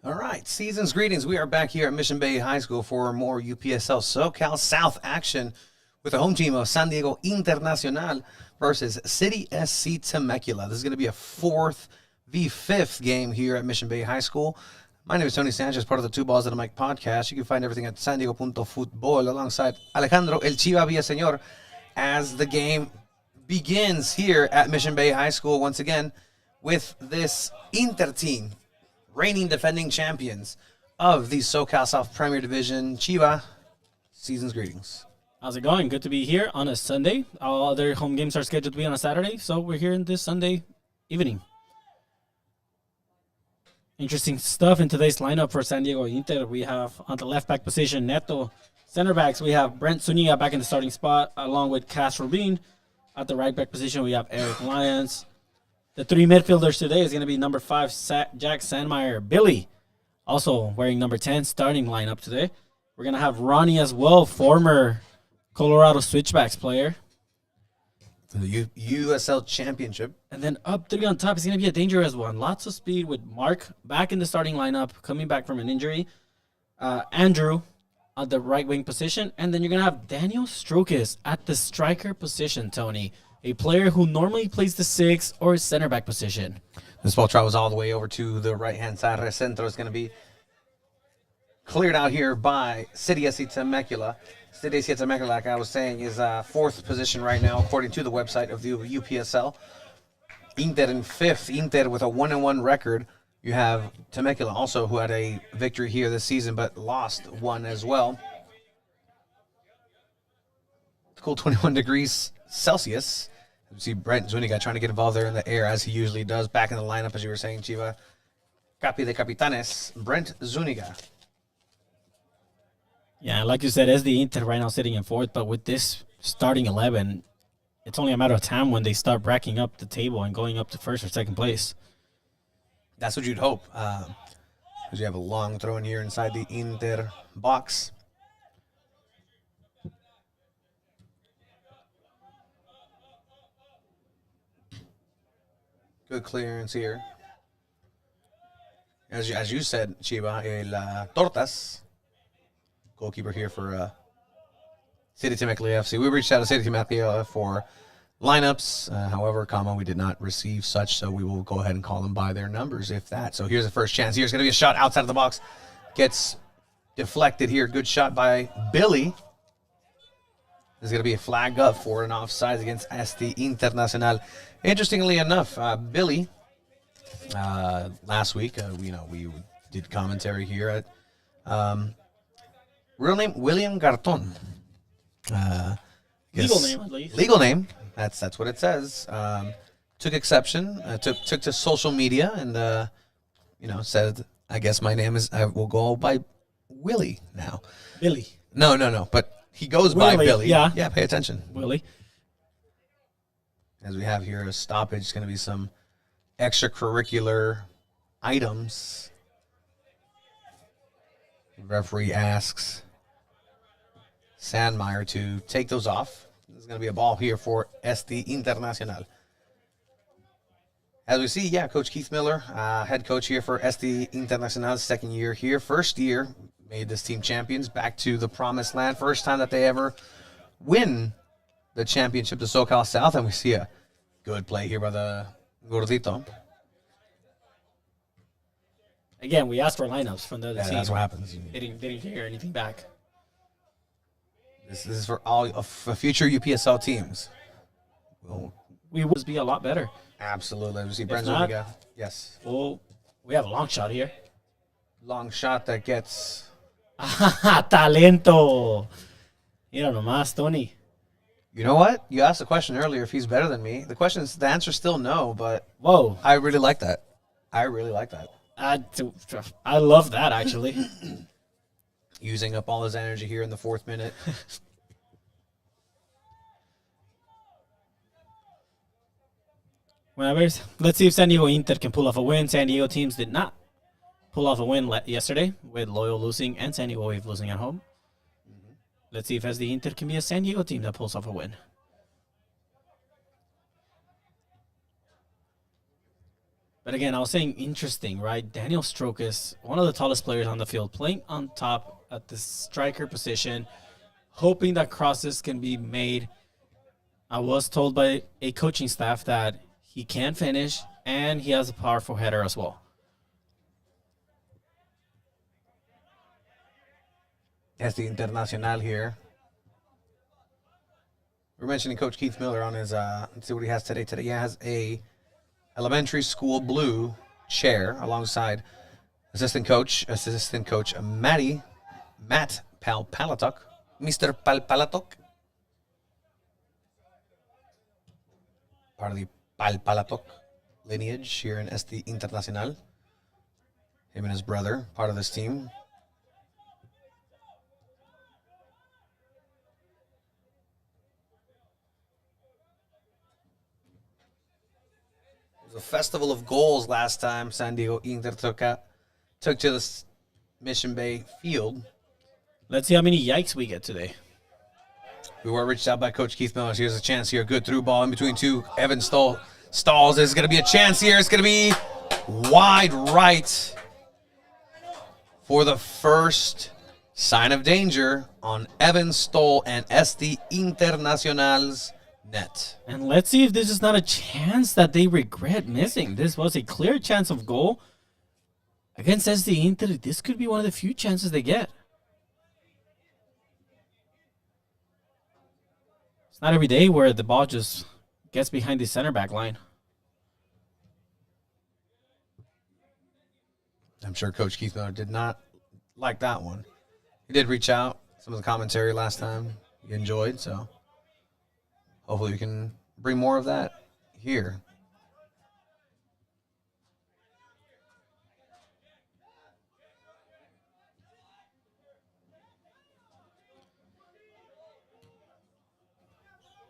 All right, season's greetings. We are back here at Mission Bay High School for more UPSL SoCal South action with the home team of San Diego Internacional versus City SC Temecula. This is going to be a 4th v 5th game here at Mission Bay High School. My name is Tony Sanchez, part of the Two Balls at a Mic podcast. You can find everything at sandiego.futbol alongside Alejandro El Chiva Villaseñor as the game begins here at Mission Bay High School once again with this Inter team, reigning defending champions of the SoCal South Premier Division. Chiva, season's greetings. How's it going? Good to be here on a Sunday. All other home games are scheduled to be on a Saturday, so we're here in this Sunday evening. Interesting stuff in today's lineup for San Diego Inter. We have on the left back position Neto. Center backs, we have Brent Zuniga back in the starting spot, along with Cass Rubin. At the right back position, we have Eric Lyons. The 3 midfielders today is going to be number 5, Jack Sandmeyer. Billy, also wearing number 10, starting lineup today. We're going to have Ronnie as well, former Colorado Switchbacks player. The USL Championship. And then up 3 on top is going to be a dangerous one. Lots of speed with Mark back in the starting lineup, coming back from an injury. Andrew at the right wing position. And then you're going to have Daniel Strukis at the striker position, Tony. A player who normally plays the 6 or center back position. This ball travels all the way over to the right-hand side. Recentro is going to be cleared out here by City SC Temecula. City SC Temecula, like I was saying, is 4th position right now, according to the website of the UPSL. Inter in 5th. Inter with a 1-1 record. You have Temecula also, who had a victory here this season, but lost one as well. Cool 21 degrees Celsius. You see Brent Zuniga trying to get involved there in the air, as he usually does. Back in the lineup, as you were saying, Chiva. Capi de Capitanes, Brent Zuniga. Yeah, like you said, SD Inter right now sitting in 4th, but with this starting 11, it's only a matter of time when they start racking up the table and going up to 1st or 2nd place. That's what you'd hope, because you have a long throw in here inside the Inter box. Good clearance here. As you said, Chiva, el Tortas, goalkeeper here for City Temecula FC. We reached out to City Temecula for lineups. However, we did not receive such, so we will go ahead and call them by their numbers, if that. So here's the first chance. Here's going to be a shot outside of the box. Gets deflected here. Good shot by Billy. There's going to be a flag up for an offside against SD Internacional. Interestingly enough, Billy, last week, we did commentary here at real name William Garton. Legal name, at least. Legal name. That's what it says. Took exception. Took to social media and said, I guess my name is. I will go by Willie now. Billy. No. But he goes by Billy. Yeah. Pay attention. Willie. As we have here a stoppage, it's going to be some extracurricular items. The referee asks Sandmeyer to take those off. There's going to be a ball here for SD Internacional. As we see, Coach Keith Miller, head coach here for SD Internacional, 2nd year here. 1st year, made this team champions, back to the promised land. First time that they ever win the championship to SoCal South, and we see a good play here by the Gordito. Again, we asked for lineups from the other team. That's what happens. They didn't hear anything back. This is for all for future UPSL teams. We would be a lot better. Absolutely. We see Brent not- Zuniga. Yes. Well, we have a long shot here. Long shot that gets. Talento. Mira nomás, Tony. You know what? You asked the question earlier if he's better than me. The answer is still no, but Whoa. I really like that. I love that, actually. Using up all his energy here in the 4th minute. Let's see if San Diego Inter can pull off a win. San Diego teams did not pull off a win yesterday with Loyal losing and San Diego Wave losing at home. Let's see if SD Inter can be a San Diego team that pulls off a win. But again, I was saying interesting, right? Daniel Stroke is one of the tallest players on the field, playing on top at the striker position, hoping that crosses can be made. I was told by a coaching staff that he can finish and he has a powerful header as well. That's the Internacional here. We're mentioning Coach Keith Miller on his, let's see what he has today. Today he has a elementary school blue chair alongside assistant coach Matt Palpalatok, Mr. Palpalatok. Part of the Palpalatok lineage here in SD Internacional. Him and his brother, part of this team. It was a festival of goals last time San Diego Inter took to the Mission Bay field. Let's see how many yikes we get today. We were reached out by Coach Keith Miller. Here's a chance here. Good through ball in between two. Evan Stalls. There's going to be a chance here. It's going to be wide right for the first sign of danger on Evan Stoll and SD Internacional's net. And let's see if this is not a chance that they regret missing. This was a clear chance of goal. Against SD Inter, this could be one of the few chances they get. It's not every day where the ball just gets behind the center back line. I'm sure Coach Keith Miller did not like that one. He did reach out. Some of the commentary last time he enjoyed, so hopefully we can bring more of that here.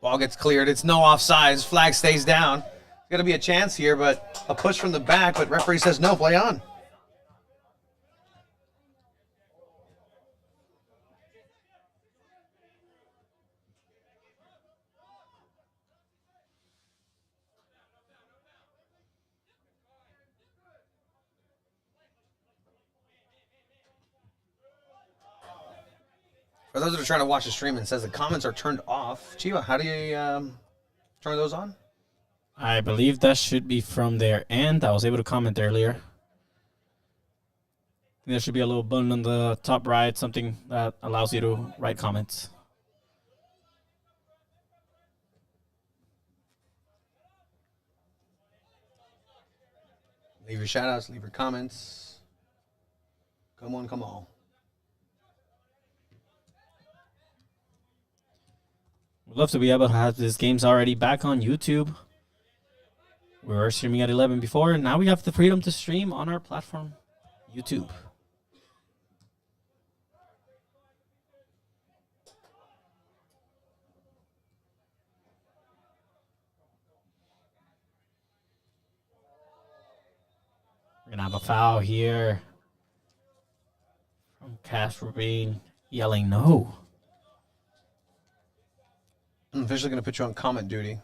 Ball gets cleared. It's no offsides. Flag stays down. It's going to be a chance here, but a push from the back, but referee says no, play on. For those that are trying to watch the stream, it says the comments are turned off. Chiva, how do you turn those on? I believe that should be from their end. I was able to comment earlier. There should be a little button on the top right, something that allows you to write comments. Leave your shout outs, leave your comments. Come on, come on. We'd love to be able to have these games already back on YouTube. We were streaming at 11 before, and now we have the freedom to stream on our platform, YouTube. We're going to have a foul here from Cash Rubin yelling no. I'm officially going to put you on comment duty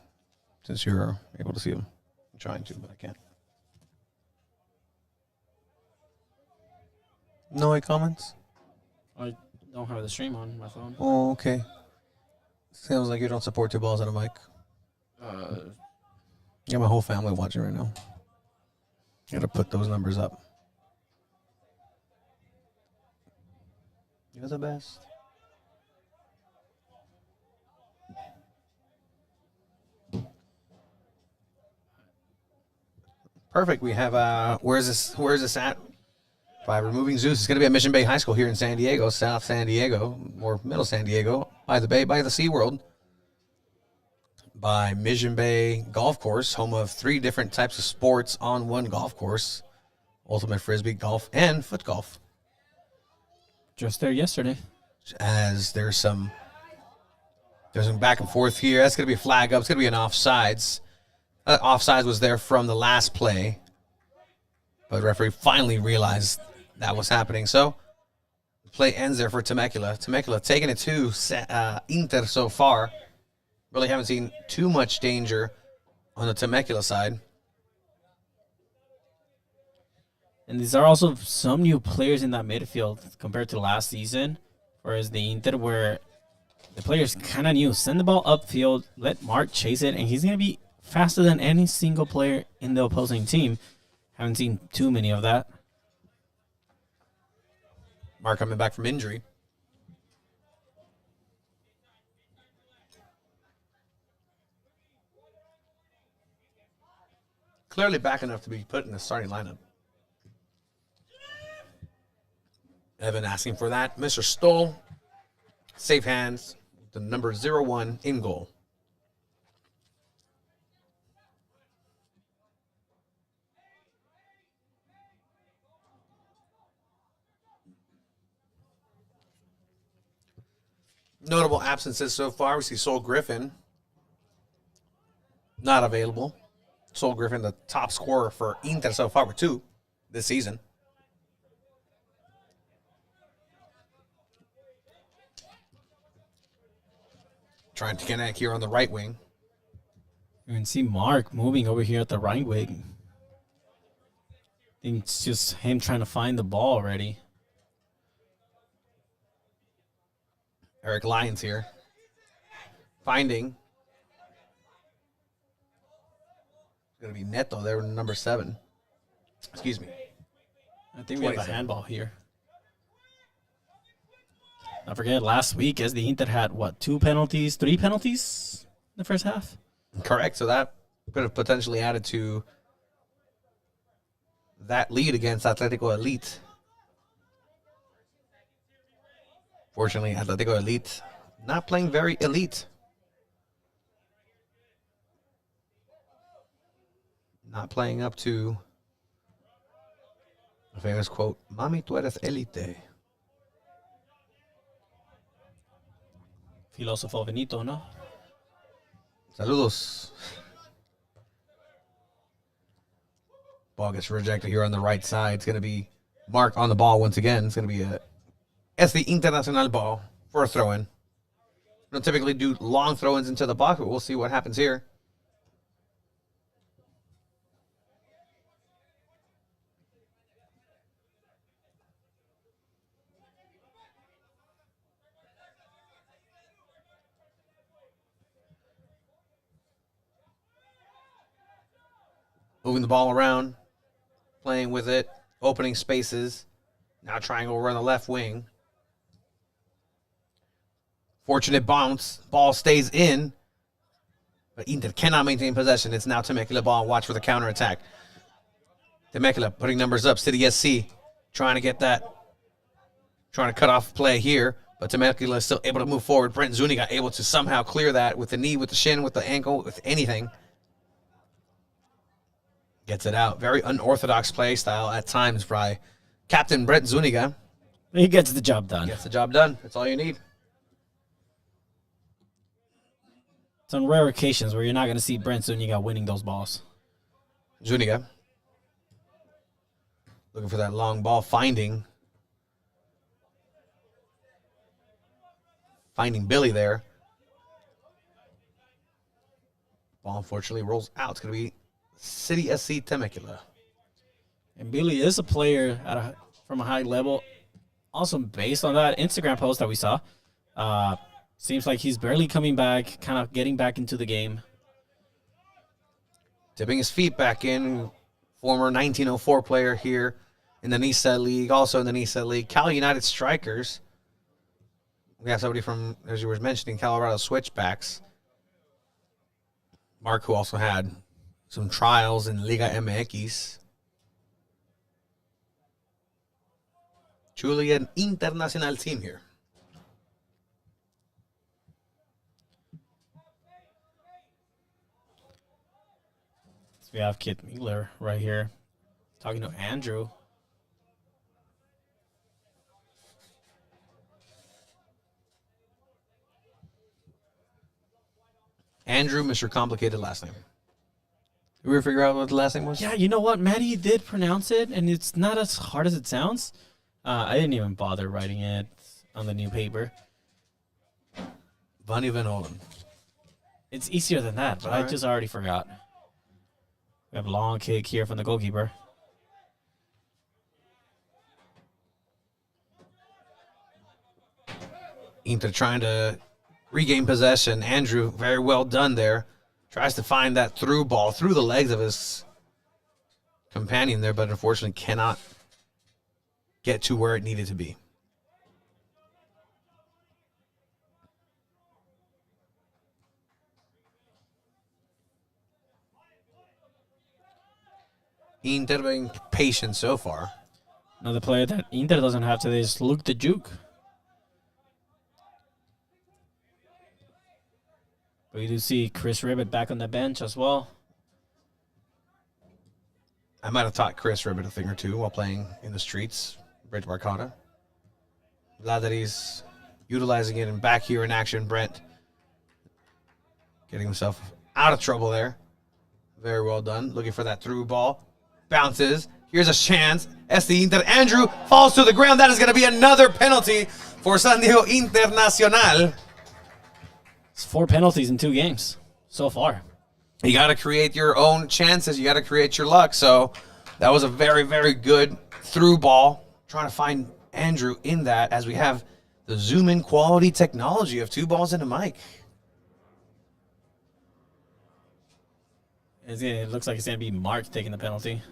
since you're able to see them. I'm trying to, but I can't. No comments? I don't have the stream on my phone. Oh, okay. Sounds like you don't support two balls on a mic. You got my whole family watching right now. You got to put those numbers up. You're the best. Perfect. We have where's this at? By removing Zeus, it's going to be at Mission Bay High School here in San Diego, South San Diego, or Middle San Diego, by the bay, by the SeaWorld, by Mission Bay Golf Course, home of 3 different types of sports on one golf course: ultimate frisbee, golf, and foot golf. Just there yesterday. As there's some back and forth here. That's going to be a flag up. It's going to be an offsides. Offsides was there from the last play, but the referee finally realized that was happening. So the play ends there for Temecula. Temecula taking it to Inter so far. Really haven't seen too much danger on the Temecula side. And these are also some new players in that midfield compared to last season. Whereas the Inter, where the players kind of new. Send the ball upfield, let Mark chase it, and he's going to be faster than any single player in the opposing team. Haven't seen too many of that. Mark coming back from injury. Clearly back enough to be put in the starting lineup. Evan asking for that. Mr. Stoll, safe hands, the number 01 in goal. Notable absences so far. We see Sol Griffin not available. Sol Griffin, the top scorer for Inter so far with 2 this season. Trying to connect here on the right wing. You can see Mark moving over here at the right wing. I think it's just him trying to find the ball already. Eric Lyons here. Finding. It's going to be Neto there, number 7. Excuse me. I think we have a handball here. Don't forget, last week, as the Inter had, 3 penalties in the first half? Correct. So that could have potentially added to that lead against Atletico Elite. Fortunately, Atletico Elite not playing very elite. Not playing up to a famous quote, Mami, tú eres elite. Filósofo Benito, ¿no? Saludos. Ball gets rejected here on the right side. It's going to be Mark on the ball once again. It's going to be the Internacional ball for a throw-in. We don't typically do long throw-ins into the box, but we'll see what happens here. Moving the ball around, playing with it, opening spaces. Now trying over on the left wing. Fortunate bounce. Ball stays in. But Inter cannot maintain possession. It's now Temecula ball. Watch for the counterattack. Temecula putting numbers up. City SC trying to get that. Trying to cut off play here. But Temecula is still able to move forward. Brent Zuniga able to somehow clear that with the knee, with the shin, with the ankle, with anything. Gets it out. Very unorthodox play style at times by Captain Brent Zuniga. He gets the job done. Gets the job done. That's all you need. It's on rare occasions where you're not going to see Brent Zuniga winning those balls. Zuniga. Looking for that long ball. Finding Billy there. Ball unfortunately rolls out. It's going to be City SC Temecula. And Billy is a player from a high level. Also, based on that Instagram post that we saw, seems like he's barely coming back, kind of getting back into the game. Dipping his feet back in. Former 1904 player here in the NISA League. Also in the NISA League. Cal United Strikers. We have somebody from, as you were mentioning, Colorado Switchbacks. Mark, who also had some trials in Liga MX. Truly an international team here. So we have Kit Miller right here talking to Andrew. Andrew, Mr. Complicated last name. Did we ever figure out what the last name was? Yeah, you know what? Maddie did pronounce it, and it's not as hard as it sounds. I didn't even bother writing it on the new paper. Bunny Van Olen. It's easier than that, but I just already forgot. We have a long kick here from the goalkeeper. Inter trying to regain possession. Andrew, very well done there. Tries to find that through ball through the legs of his companion there, but unfortunately cannot get to where it needed to be. Inter being patient so far. Another player that Inter doesn't have today is Luke the Juke. But you do see Chris Ribbett back on the bench as well. I might have taught Chris Ribbett a thing or two while playing in the streets, Bridge Marcata. Glad that he's utilizing it and back here in action. Brent getting himself out of trouble there. Very well done. Looking for that through ball. Bounces. Here's a chance. SD Inter. Andrew falls to the ground. That is going to be another penalty for San Diego Internacional. It's 4 penalties in 2 games so far. You got to create your own chances. You got to create your luck. So that was a very, very good through ball. Trying to find Andrew in that as we have the zoom in quality technology of 2 balls and a mic. It looks like it's going to be Mark taking the penalty.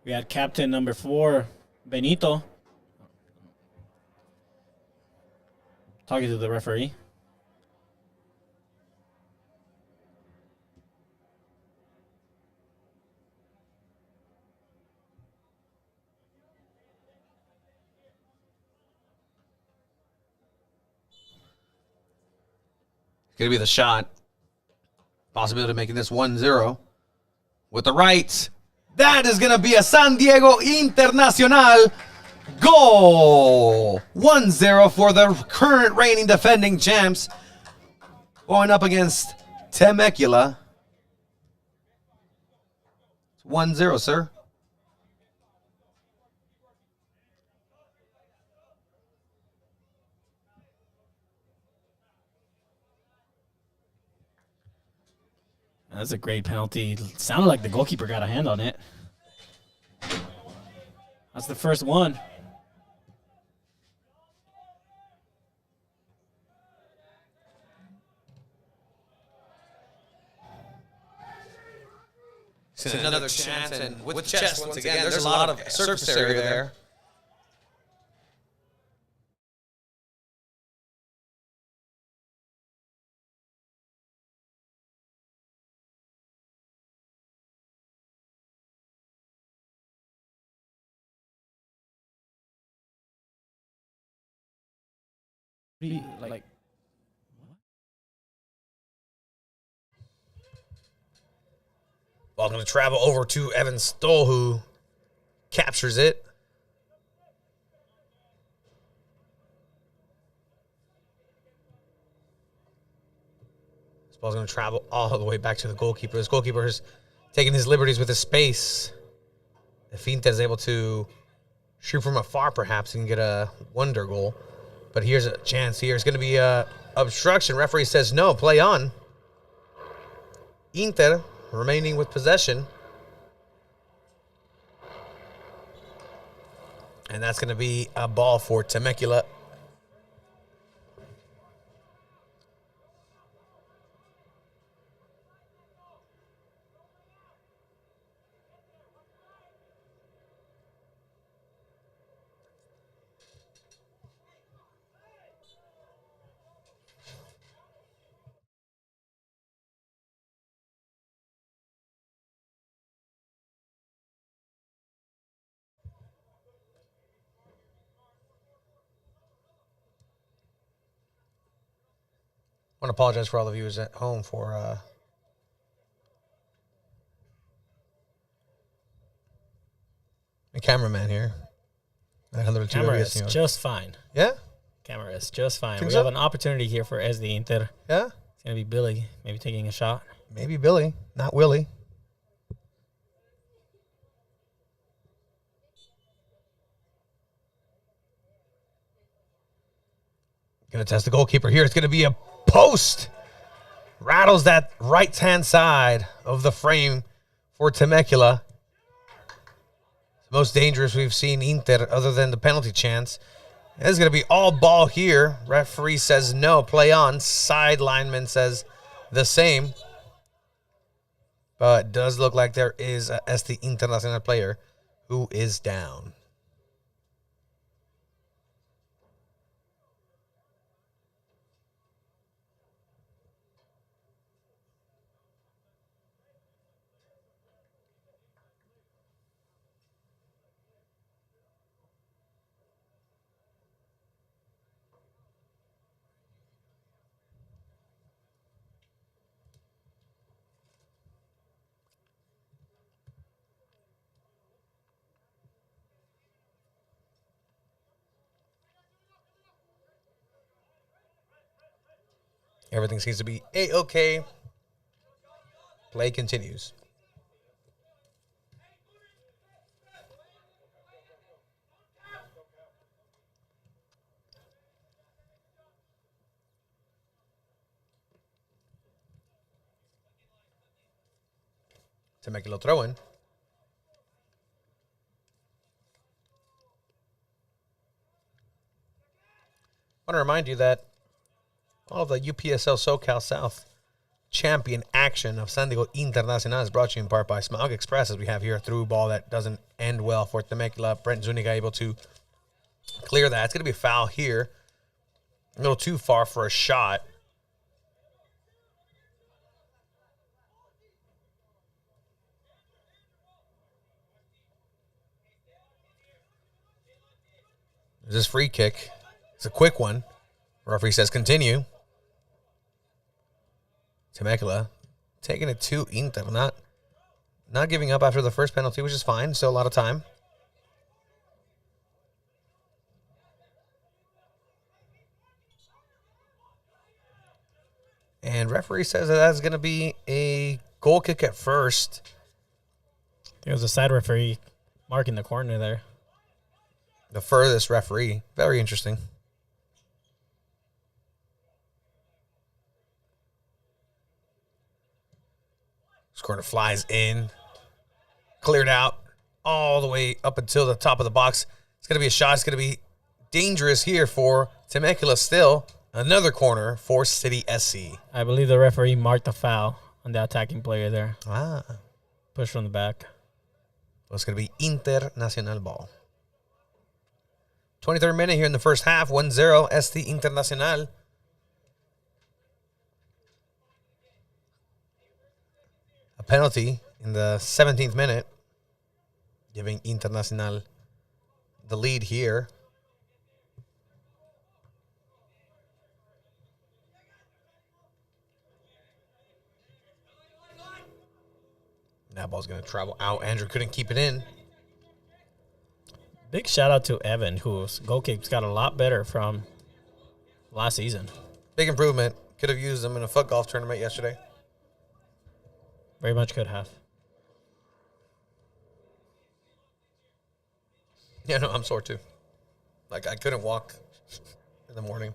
We had captain number 4, Benito, talking to the referee. Going to be the shot. Possibility of making this 1-0 with the right. That is going to be a San Diego Internacional goal. 1-0 for the current reigning defending champs. Going up against Temecula. 1-0, sir. That's a great penalty. It sounded like the goalkeeper got a hand on it. That's the first one. It's another chance, and with the chest, once again, there's a lot of surface area there. Like, Ball going to travel over to Evan Stoll, who captures it. This ball's going to travel all the way back to the goalkeeper. This goalkeeper is taking his liberties with his space. If Inter is able to shoot from afar, perhaps, he can get a wonder goal. But here's a chance here. It's going to be a obstruction. Referee says no, play on. Inter remaining with possession. And that's going to be a ball for Temecula. I want to apologize for all the viewers at home for the cameraman here. camera is just fine. Yeah? Camera is just fine. Think We so? have an opportunity here for SD Inter. Yeah? It's going to be Billy maybe taking a shot. Maybe Billy, not Willie. Going to test the goalkeeper here. It's going to be a post. Rattles that right-hand side of the frame for Temecula. most dangerous we've seen Inter other than the penalty chance. This is going to be all ball here. Referee says no, play on. Side lineman says the same. But it does look like there is a ST Internacional player who is down. Everything seems to be A-okay. Play continues. Temecula throw-in. I want to remind you that all of the UPSL SoCal South champion action of San Diego Internacional is brought to you in part by Smog Express, as we have here a through ball that doesn't end well for Temecula. Brent Zuniga able to clear that. It's going to be a foul here. A little too far for a shot. There's this free kick. It's a quick one. Referee says continue. Temecula taking it to Inter. Not giving up after the first penalty, which is fine. Still a lot of time. And referee says that that's going to be a goal kick at first. There was a side referee marking the corner there. The furthest referee. Very interesting. This corner flies in. Cleared out all the way up until the top of the box. It's going to be a shot. It's going to be dangerous here for Temecula still. Another corner for City SC. I believe the referee marked a foul on the attacking player there. Push from the back. Well, it's going to be Internacional ball. 23rd minute here in the first half. 1-0 ST Internacional. A penalty in the 17th minute, giving Internacional the lead here. That ball's going to travel out. Andrew couldn't keep it in. Big shout out to Evan, whose goal kicks got a lot better from last season. Big improvement. Could have used them in a foot golf tournament yesterday. Very much could have. Yeah, no, I'm sore too. Like, I couldn't walk in the morning.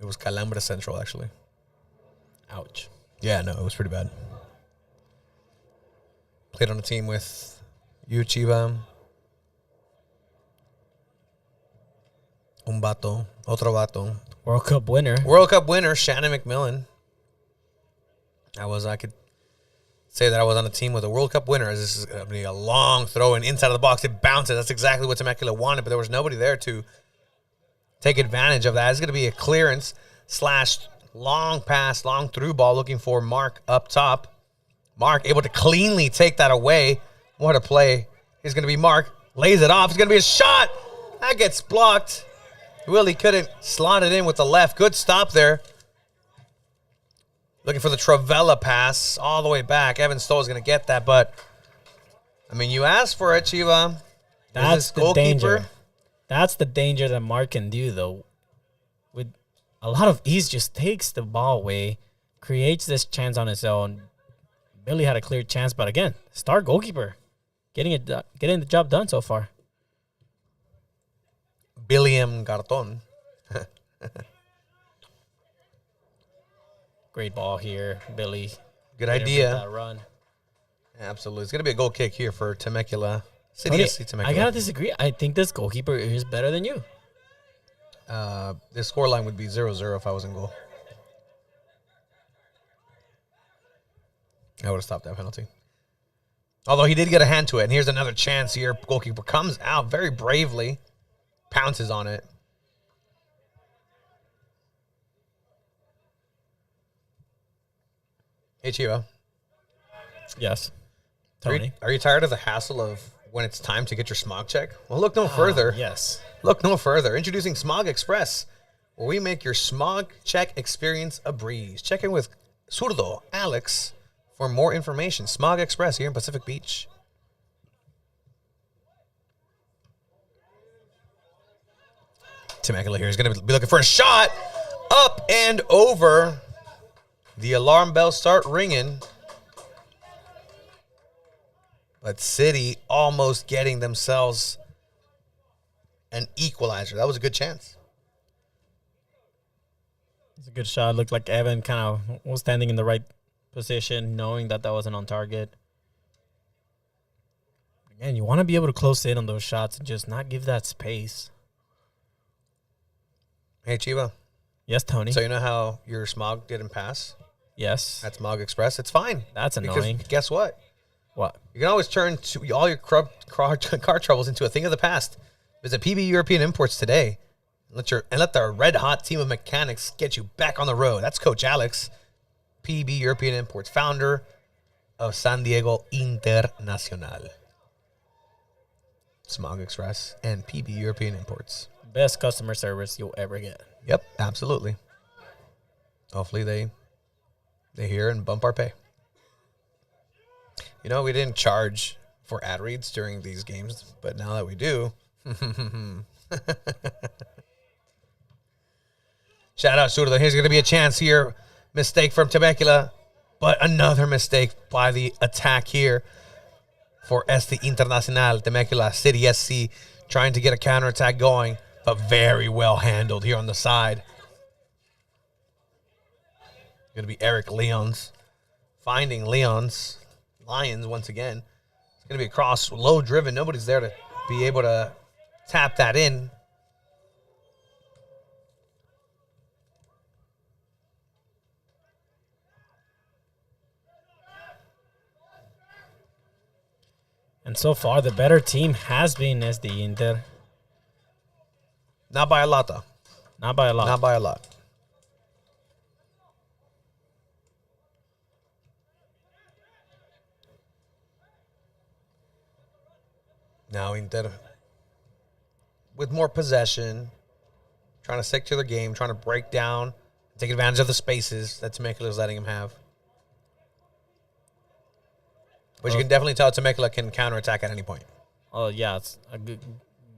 It was Calambre Central, actually. Ouch. Yeah, no, it was pretty bad. Played on a team with you, Chiva, un vato, otro vato. World Cup winner. World Cup winner, Shannon McMillan. I could say that I was on a team with a World Cup winner, as this is going to be a long throw and inside of the box. It bounces. That's exactly what Temecula wanted, but there was nobody there to take advantage of that. It's going to be a clearance / long pass, long through ball, looking for Mark up top. Mark able to cleanly take that away. What a play. He's going to be Mark. Lays it off. It's going to be a shot. That gets blocked. Willie couldn't slot it in with the left. Good stop there. Looking for the Travella pass all the way back. Evan Stoll is going to get that, but, I mean, you asked for it, Chiva. That's the danger. That's the danger that Mark can do, though. With a lot of ease, just takes the ball away, creates this chance on his own. Billy had a clear chance, but again, star goalkeeper, getting the job done so far. William Garton. Great ball here, Billy. Good idea. That run. Absolutely. It's going to be a goal kick here for Temecula. City Tony, SC Temecula. I gotta disagree. I think this goalkeeper is better than you. This scoreline would be 0-0 if I was in goal. I would have stopped that penalty. Although he did get a hand to it. And here's another chance here. Goalkeeper comes out very bravely. Pounces on it. Hey, Chivo. Yes. Tony. Are you tired of the hassle of when it's time to get your smog check? Well, look no further. Yes. Look no further. Introducing Smog Express, where we make your smog check experience a breeze. Check in with Zurdo Alex for more information. Smog Express here in Pacific Beach. Temecula here is going to be looking for a shot. Up and over. The alarm bells start ringing. But City almost getting themselves an equalizer. That was a good chance. It's a good shot. Looked like Evan kind of was standing in the right position, knowing that wasn't on target. Again, you want to be able to close in on those shots and just not give that space. Hey, Chivo. Yes, Tony. So you know how your smog didn't pass? Yes. That's Smog Express. It's fine. That's annoying. Because guess what? What? You can always turn all your car troubles into a thing of the past. Visit PB European Imports today. Let the red-hot team of mechanics get you back on the road. That's Coach Alex, PB European Imports, founder of San Diego Internacional. Smog Express and PB European Imports. Best customer service you'll ever get. Yep, absolutely. Hopefully they hear and bump our pay. You know, we didn't charge for ad reads during these games, but now that we do. Shout out, Zurdo. Here's going to be a chance here. Mistake from Temecula, but another mistake by the attack here for ST Internacional. Temecula City SC trying to get a counterattack going, but very well handled here on the side. Going to be Eric Leons finding Lions once again. It's going to be a cross, low driven. Nobody's there to be able to tap that in. And so far, the better team has been SD Inter. Not by a lot, though. Not by a lot. Not by a lot. Now Inter with more possession, trying to stick to their game, trying to break down, take advantage of the spaces that Temecula is letting him have. But you can definitely tell Temecula can counterattack at any point. Oh, yeah. It's a good,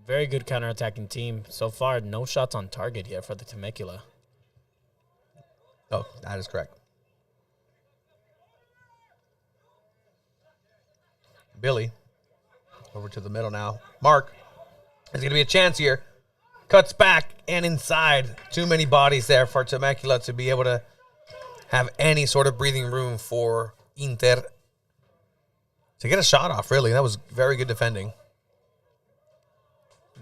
very good counterattacking team. So far, no shots on target yet for the Temecula. Oh, that is correct. Billy. Over to the middle now. Mark. There's going to be a chance here. Cuts back and inside. Too many bodies there for Temecula to be able to have any sort of breathing room for Inter to get a shot off, really. That was very good defending.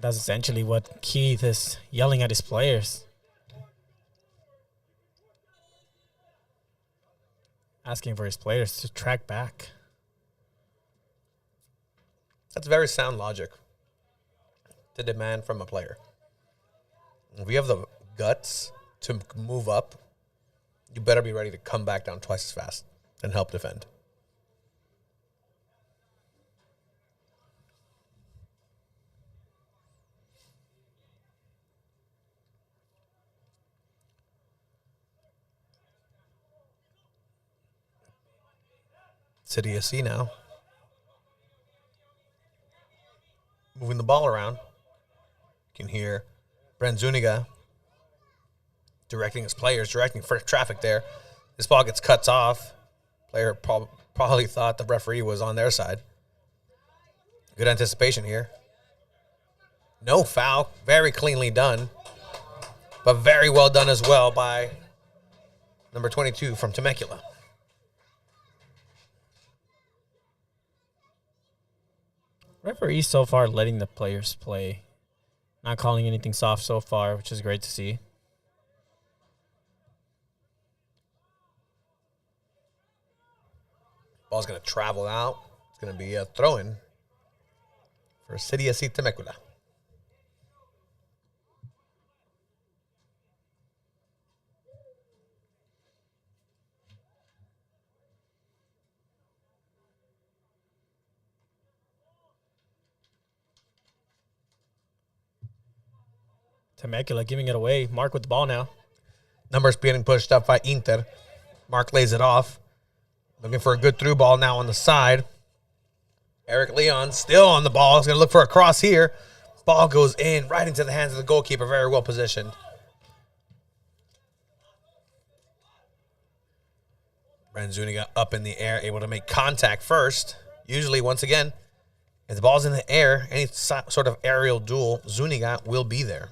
That's essentially what Keith is yelling at his players. Asking for his players to track back. That's very sound logic to demand from a player. If you have the guts to move up, you better be ready to come back down twice as fast and help defend. City SC now. Moving the ball around. You can hear Brent Zuniga directing his players, directing for traffic there. This ball gets cut off. Player probably thought the referee was on their side. Good anticipation here. No foul. Very cleanly done. But very well done as well by number 22 from Temecula. Referee so far letting the players play. Not calling anything soft so far, which is great to see. Ball's going to travel out. It's going to be a throw-in for City SC Temecula. Temecula giving it away. Mark with the ball now. Numbers being pushed up by Inter. Mark lays it off. Looking for a good through ball now on the side. Eric Leon still on the ball. He's going to look for a cross here. Ball goes in right into the hands of the goalkeeper. Very well positioned. Brent Zuniga up in the air, able to make contact first. Usually, once again, if the ball's in the air, any sort of aerial duel, Zuniga will be there.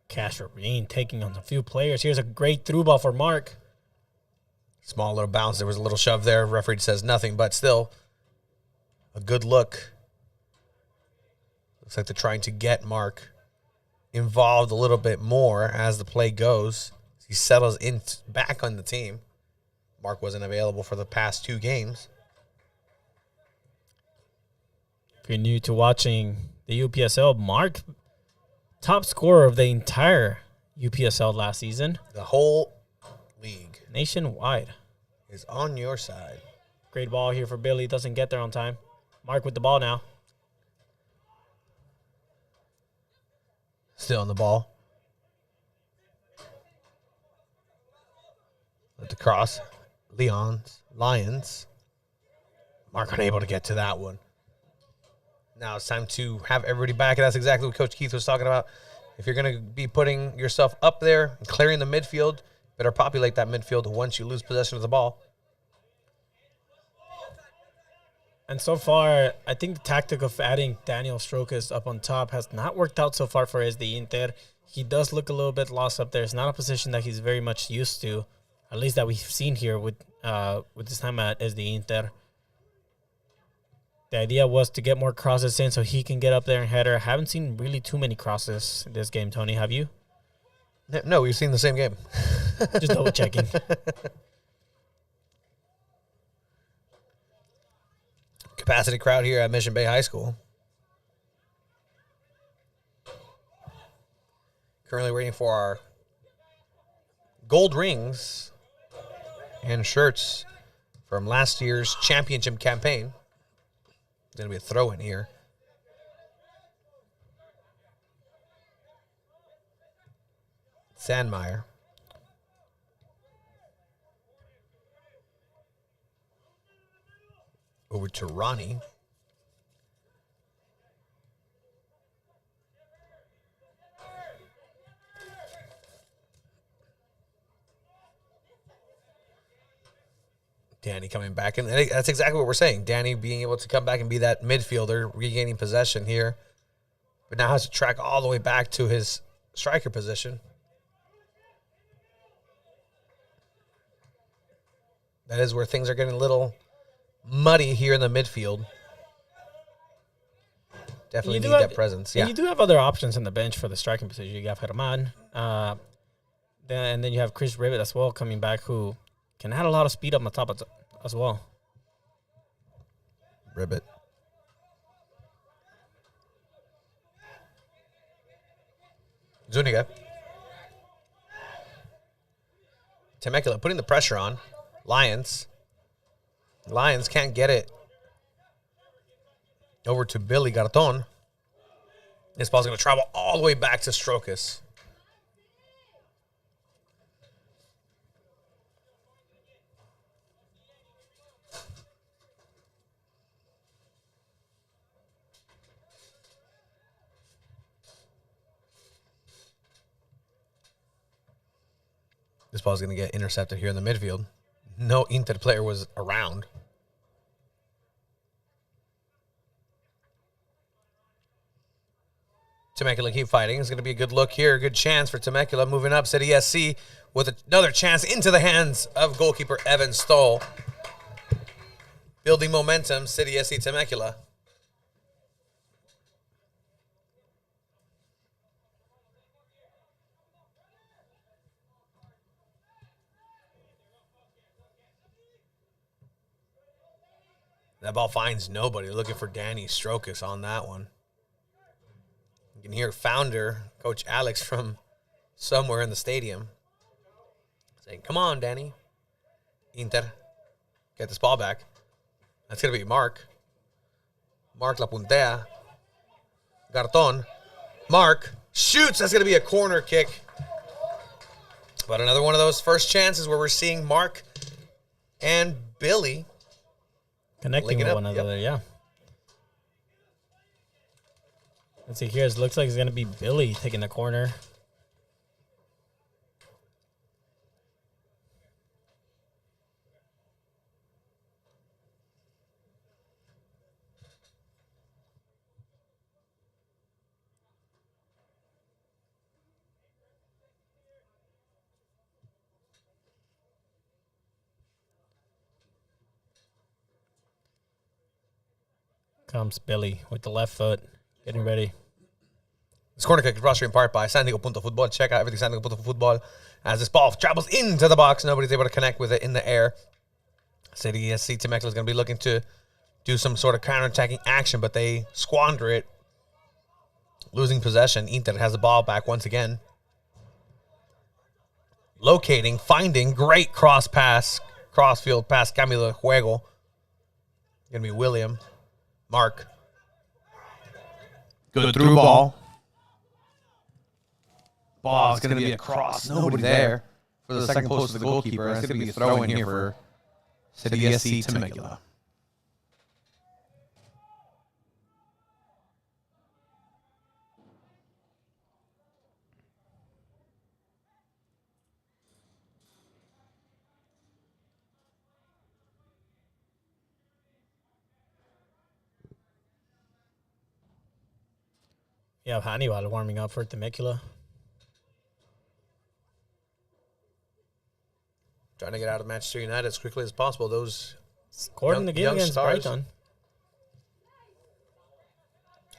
Castro Green taking on a few players. Here's a great through ball for Mark. Small little bounce. There was a little shove there. Referee says nothing, but still a good look. Looks like they're trying to get Mark involved a little bit more as the play goes. He settles in back on the team. Mark wasn't available for the past 2 games. If you're new to watching the UPSL, Mark, top scorer of the entire UPSL last season. The whole league Nationwide. is on your side. Great ball here for Billy. Doesn't get there on time. Mark with the ball now. Still on the ball. With the cross. Lions. Mark unable to get to that one. Now it's time to have everybody back, and that's exactly what Coach Keith was talking about. If you're going to be putting yourself up there and clearing the midfield, better populate that midfield once you lose possession of the ball. And so far, I think the tactic of adding Daniel Strokas up on top has not worked out so far for SD Inter. He does look a little bit lost up there. It's not a position that he's very much used to, at least that we've seen here with this time at SD Inter. The idea was to get more crosses in so he can get up there and header. Haven't seen really too many crosses this game, Tony. Have you? No, we've seen the same game. Just double checking. Capacity crowd here at Mission Bay High School. Currently waiting for our gold rings and shirts from last year's championship campaign. Going to be a throw in here. Sandmeyer. Over to Ronnie. Danny coming back, and that's exactly what we're saying. Danny being able to come back and be that midfielder, regaining possession here, but now has to track all the way back to his striker position. That is where things are getting a little muddy here in the midfield. Definitely need that presence. Yeah, you do have other options on the bench for the striking position. You have Herman, and then you have Chris Rivet as well coming back, who can add a lot of speed up on top as well. Ribbit. Zuniga. Temecula putting the pressure on. Lions can't get it over to Billy Garton. This ball's going to travel all the way back to Strokas. This ball's going to get intercepted here in the midfield. No Inter player was around. Temecula keep fighting. It's going to be a good look here. A good chance for Temecula moving up. City SC with another chance into the hands of goalkeeper Evan Stoll. building momentum, City SC Temecula. That ball finds nobody. Looking for Danny Strokas on that one. You can hear founder, Coach Alex, from somewhere in the stadium saying, come on, Danny. Inter, get this ball back. That's going to be Mark. Mark La Puntea. Garton. Mark shoots. That's going to be a corner kick. But another one of those first chances where we're seeing Mark and Billy connecting with one another, yeah. Let's see here. It looks like it's going to be Billy taking the corner. Comes Billy with the left foot, getting ready. This corner kick is brought to you in part by San Diego Futbol. Check out everything San Diego Futbol. As this ball travels into the box, nobody's able to connect with it in the air. City SC Temecula is going to be looking to do some sort of counter-attacking action, but they squander it, losing possession. Inter has the ball back once again. Locating, finding, great crossfield pass, Camilo Juego. Going to be William. Mark. Good through ball. Ball is going to be a cross. Nobody there for the second post of the goalkeeper. It's going to be a throw in here for City SC Temecula. Yeah, Hannibal warming up for Temecula. Trying to get out of Manchester United as quickly as possible. Those scored in the game against stars. Brighton.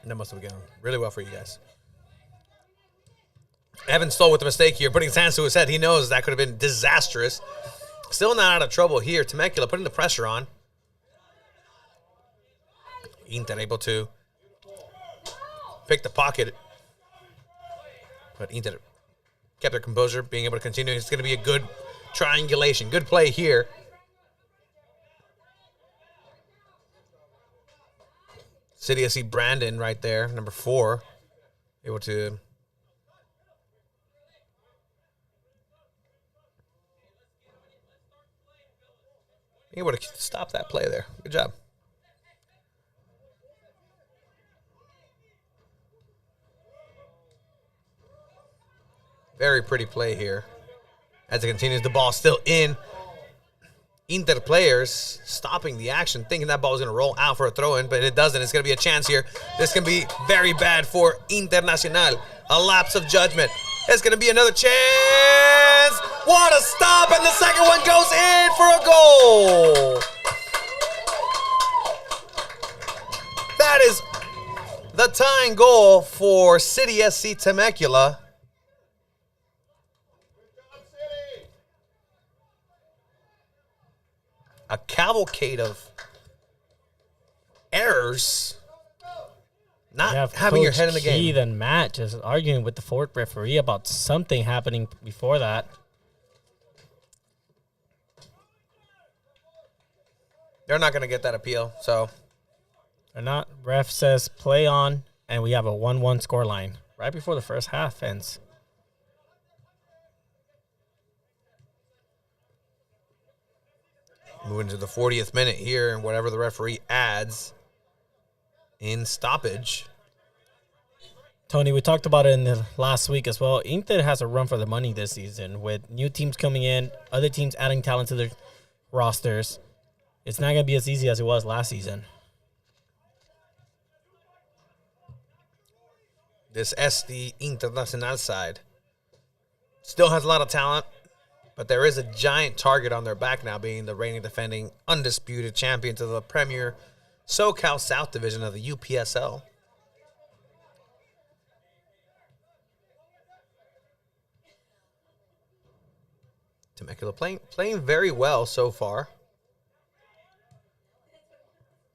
And that must have gone really well for you guys. Evan Stoll with the mistake here, putting his hands to his head. He knows that could have been disastrous. Still not out of trouble here. Temecula putting the pressure on. Inter able to pick the pocket. But Inter kept their composure, being able to continue. It's going to be a good triangulation. Good play here. City SC Brandon right there, number 4. Able to stop that play there. Good job. Very pretty play here. As it continues, the ball still in. Inter players stopping the action, thinking that ball was going to roll out for a throw-in, but it doesn't. It's going to be a chance here. This can be very bad for Internacional. A lapse of judgment. It's going to be another chance. What a stop, and the second one goes in for a goal. That is the tying goal for City SC Temecula. A cavalcade of errors. Not having your head in the game. Keith and Matt just arguing with the fourth referee about something happening before that. They're not going to get that appeal, so. They're not. Ref says play on, and we have a 1-1 scoreline right before the first half ends. Moving to the 40th minute here, and whatever the referee adds in stoppage. Tony, we talked about it in the last week as well. Inter has a run for the money this season with new teams coming in, other teams adding talent to their rosters. It's not going to be as easy as it was last season. This SD Internacional side still has a lot of talent, But there is a giant target on their back now, being the reigning defending undisputed champions of the Premier SoCal South Division of the UPSL. Temecula playing very well so far.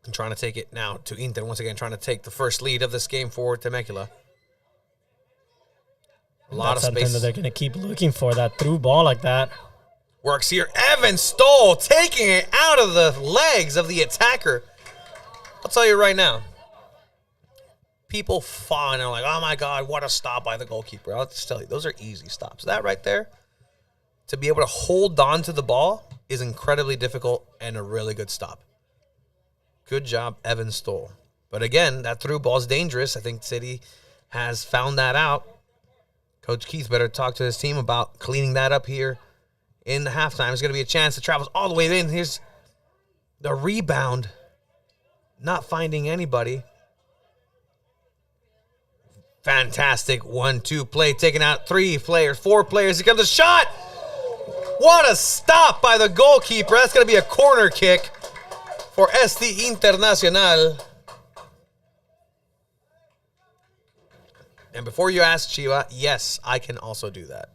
And trying to take it now to Inter. Once again, trying to take the first lead of this game for Temecula. A lot of That's something space. that they're going to keep looking for, that through ball like that. Works here. Evan Stoll taking it out of the legs of the attacker. I'll tell you right now. People fawn and are like, oh my God, what a stop by the goalkeeper. I'll just tell you, those are easy stops. That right there, to be able to hold on to the ball is incredibly difficult and a really good stop. Good job, Evan Stoll. But again, that through ball is dangerous. I think City has found that out. Coach Keith better talk to his team about cleaning that up here in the halftime. There's going to be a chance to travel all the way in. Here's the rebound. Not finding anybody. Fantastic 1-2 play. Taking out 3 players, 4 players. Here comes a shot. What a stop by the goalkeeper. That's going to be a corner kick for SD Internacional. And before you ask, Chiva, yes, I can also do that.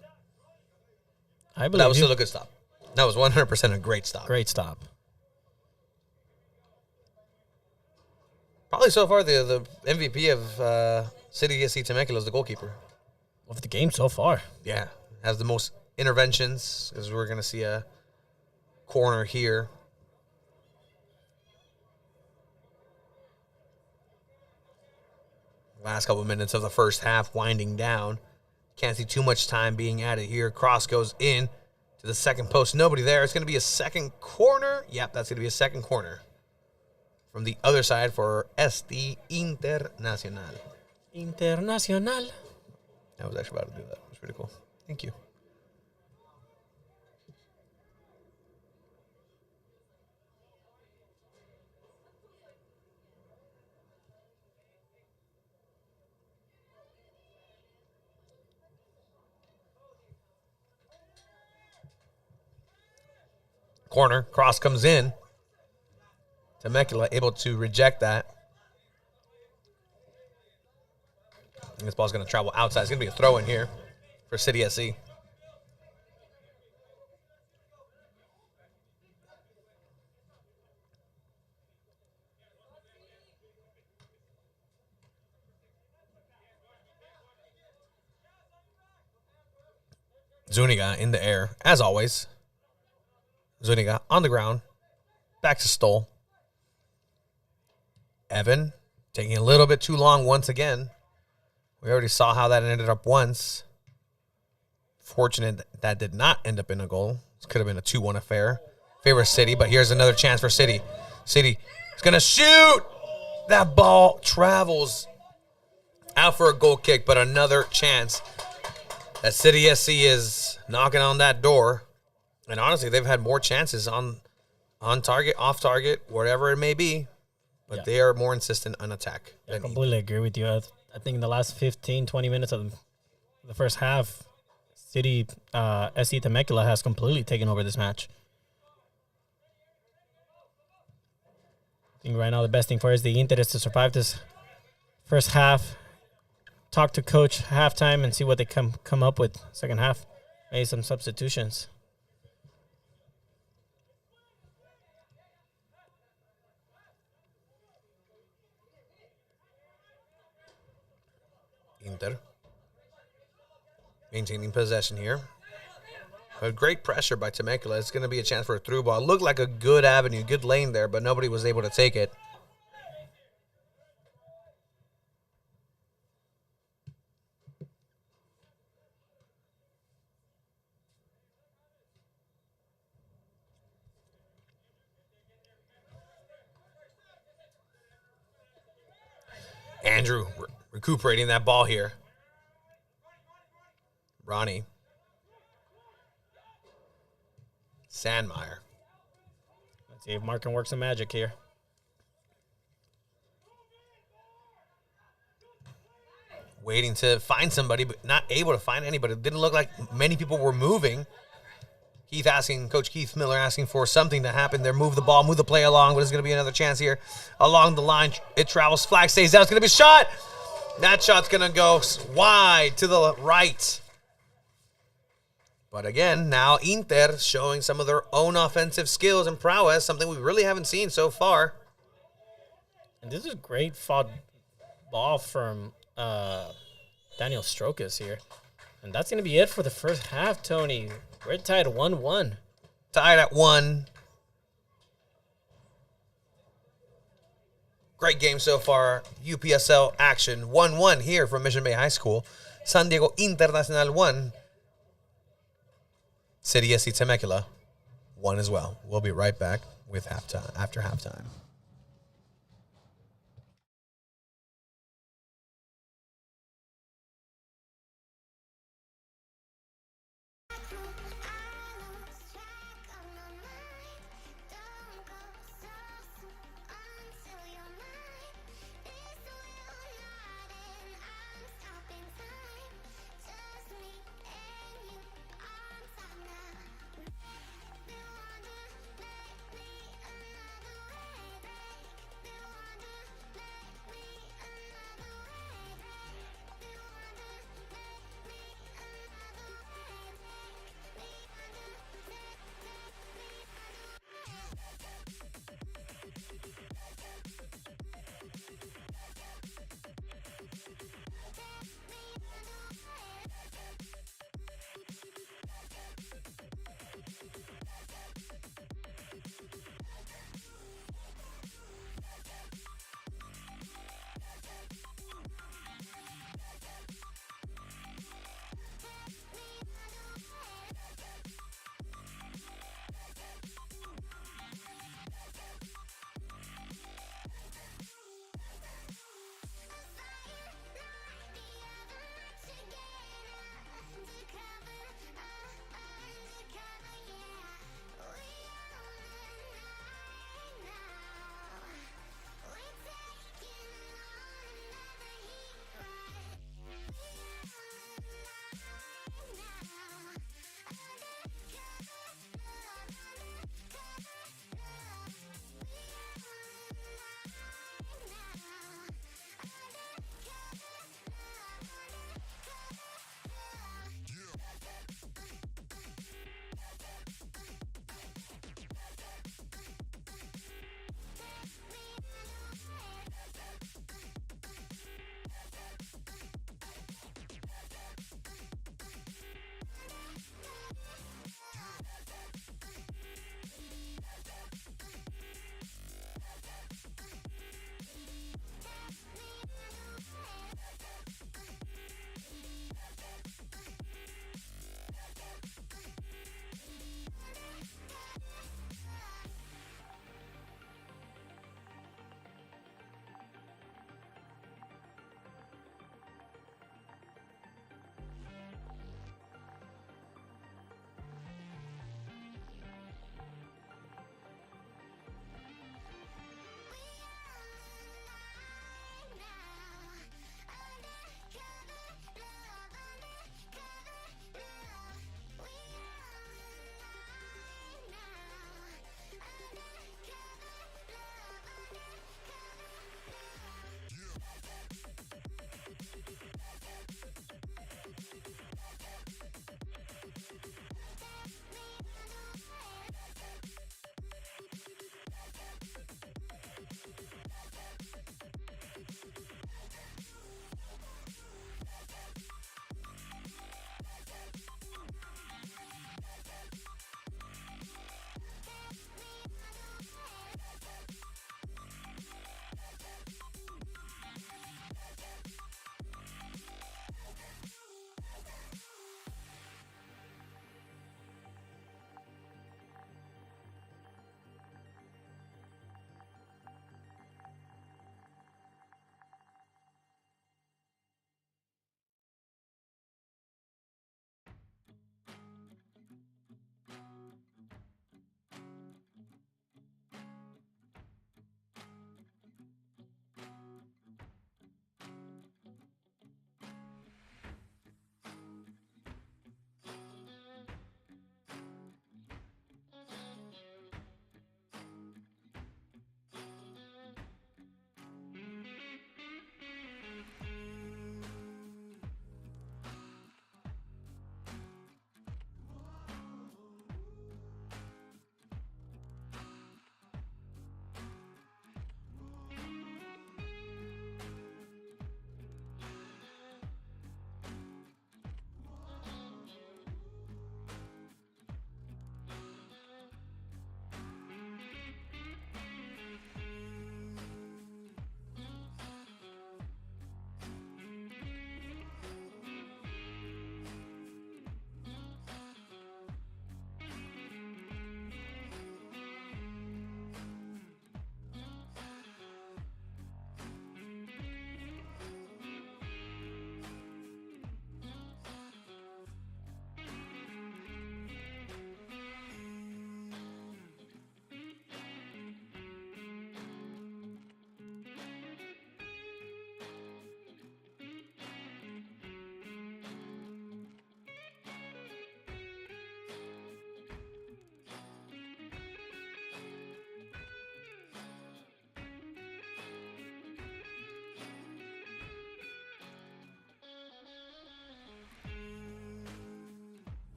I believe That was you. still a good stop. That was 100% a great stop. Great stop. Probably so far the MVP of City SC Temecula is the goalkeeper. Of the game so far. Yeah, has the most interventions, because we're going to see a corner here. Last couple of minutes of the first half winding down. Can't see too much time being added here. Cross goes in to the second post. Nobody there. It's going to be a second corner. Yep, that's going to be a second corner from the other side for SD Internacional. Internacional. I was actually about to do that. It was pretty cool. Thank you. Corner. Cross comes in. Temecula able to reject that. And this ball's going to travel outside. It's going to be a throw in here for City SC. Zuniga in the air, as always. Zuniga on the ground. Back to Stoll. Evan taking a little bit too long once again. We already saw how that ended up once. Fortunate that did not end up in a goal. This could have been a 2-1 affair. Favor City, but here's another chance for City. City is going to shoot. That ball travels out for a goal kick, but another chance that City SC is knocking on that door. And honestly, they've had more chances on target, off target, whatever it may be. But they are more insistent on attack. I completely agree with you. I think in the last 15, 20 minutes of the first half, City SC Temecula has completely taken over this match. I think right now the best thing for SD Inter is to survive this first half, talk to coach halftime, and see what they come up with second half. Maybe some substitutions. Inter maintaining possession here. A great pressure by Temecula. It's going to be a chance for a through ball. It looked like a good avenue, good lane there, but nobody was able to take it. Andrew recuperating that ball here. Ronnie. Sandmeyer. Let's see if Mark can work some magic here. Waiting to find somebody, but not able to find anybody. It didn't look like many people were moving. Coach Keith Miller asking for something to happen there. Move the ball, move the play along. But it's going to be another chance here along the line. It travels, flag stays out. It's going to be a shot. That shot's going to go wide to the right. But again, now Inter showing some of their own offensive skills and prowess, something we really haven't seen so far. And this is great fought ball from Daniel Strokas here. And that's going to be it for the first half, Tony. We're tied 1-1. Tied at 1. Great game so far. UPSL action. 1-1 here from Mission Bay High School. San Diego Internacional 1. City SC Temecula 1 as well. We'll be right back with halftime after halftime.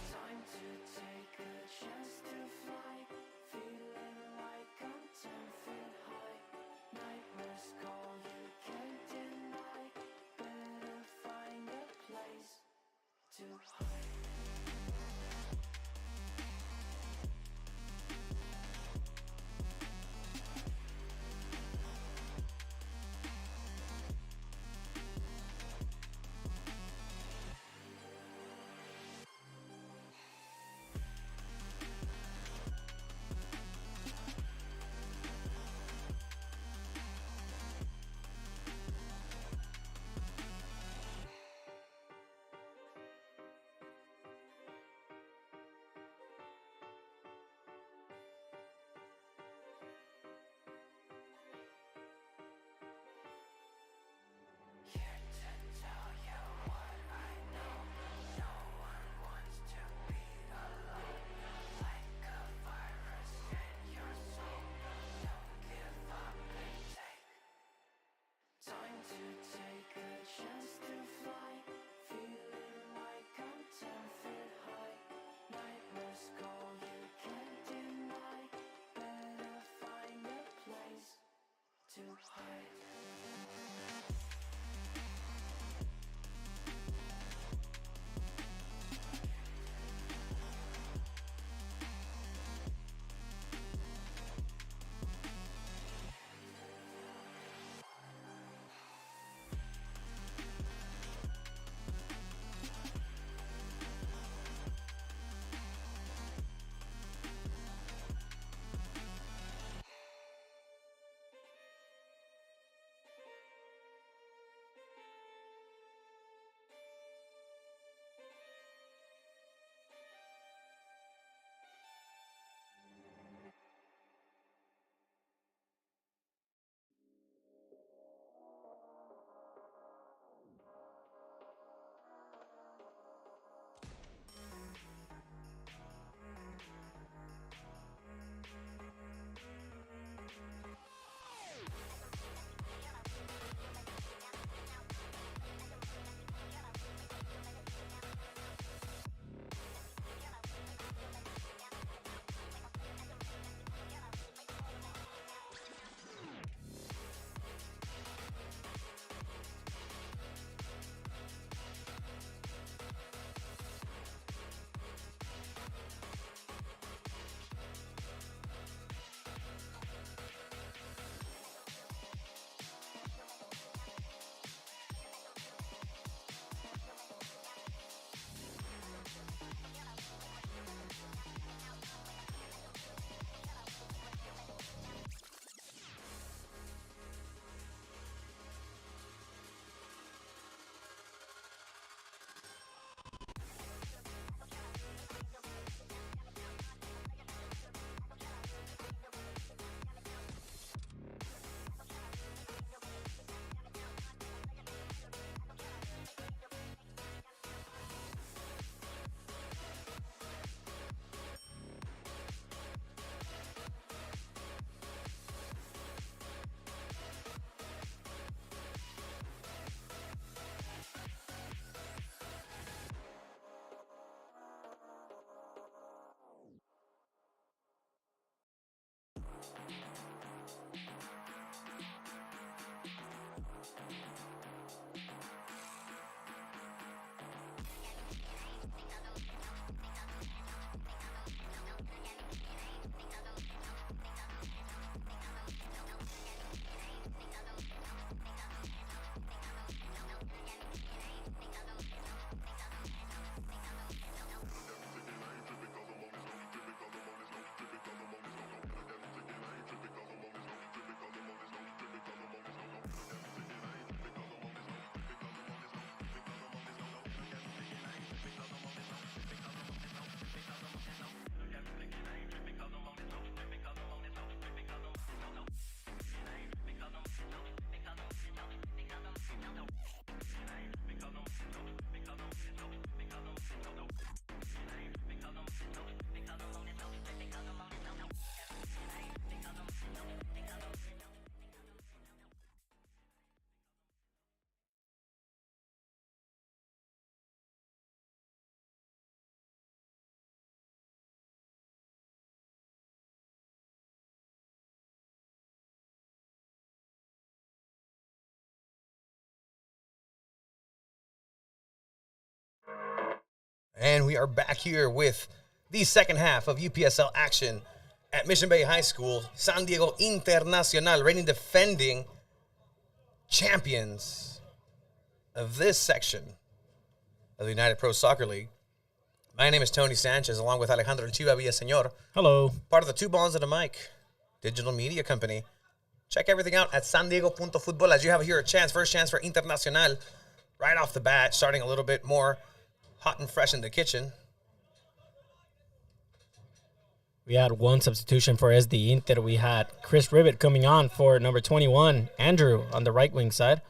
Time to take a chance to fly, feeling like I'm 10 feet high. Nightmares call, you can't deny. Better find a place to hide. And we are back here with the second half of UPSL action at Mission Bay High School. San Diego Internacional, reigning defending champions of this section of the United Pro Soccer League. My name is Tony Sanchez, along with Alejandro Chiva Villaseñor, Hello. part of the Two Balls and a Mic digital media company. Check everything out at sandiego.futbol as you have here first chance for Internacional right off the bat, starting a little bit more hot and fresh in the kitchen. We had one substitution for SD Inter. We had Chris Ribbett coming on for number 21, Andrew, on the right wing side.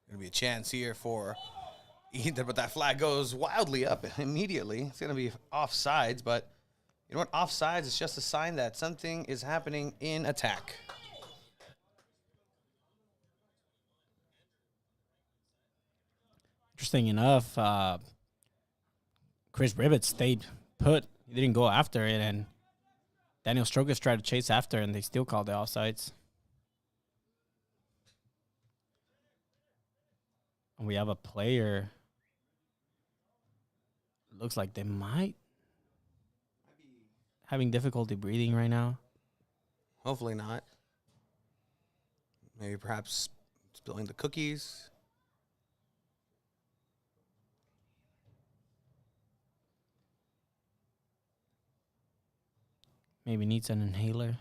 Going to be a chance here for Inter, but that flag goes wildly up immediately. It's going to be offsides, but you know what? Offsides is just a sign that something is happening in attack. Interesting enough, Chris Ribbett stayed put. He didn't go after it, and Daniel Strokas tried to chase after, and they still called the offsides. And we have a player. Looks like they might having difficulty breathing right now. Hopefully not. Maybe perhaps spilling the cookies. Maybe needs an inhaler.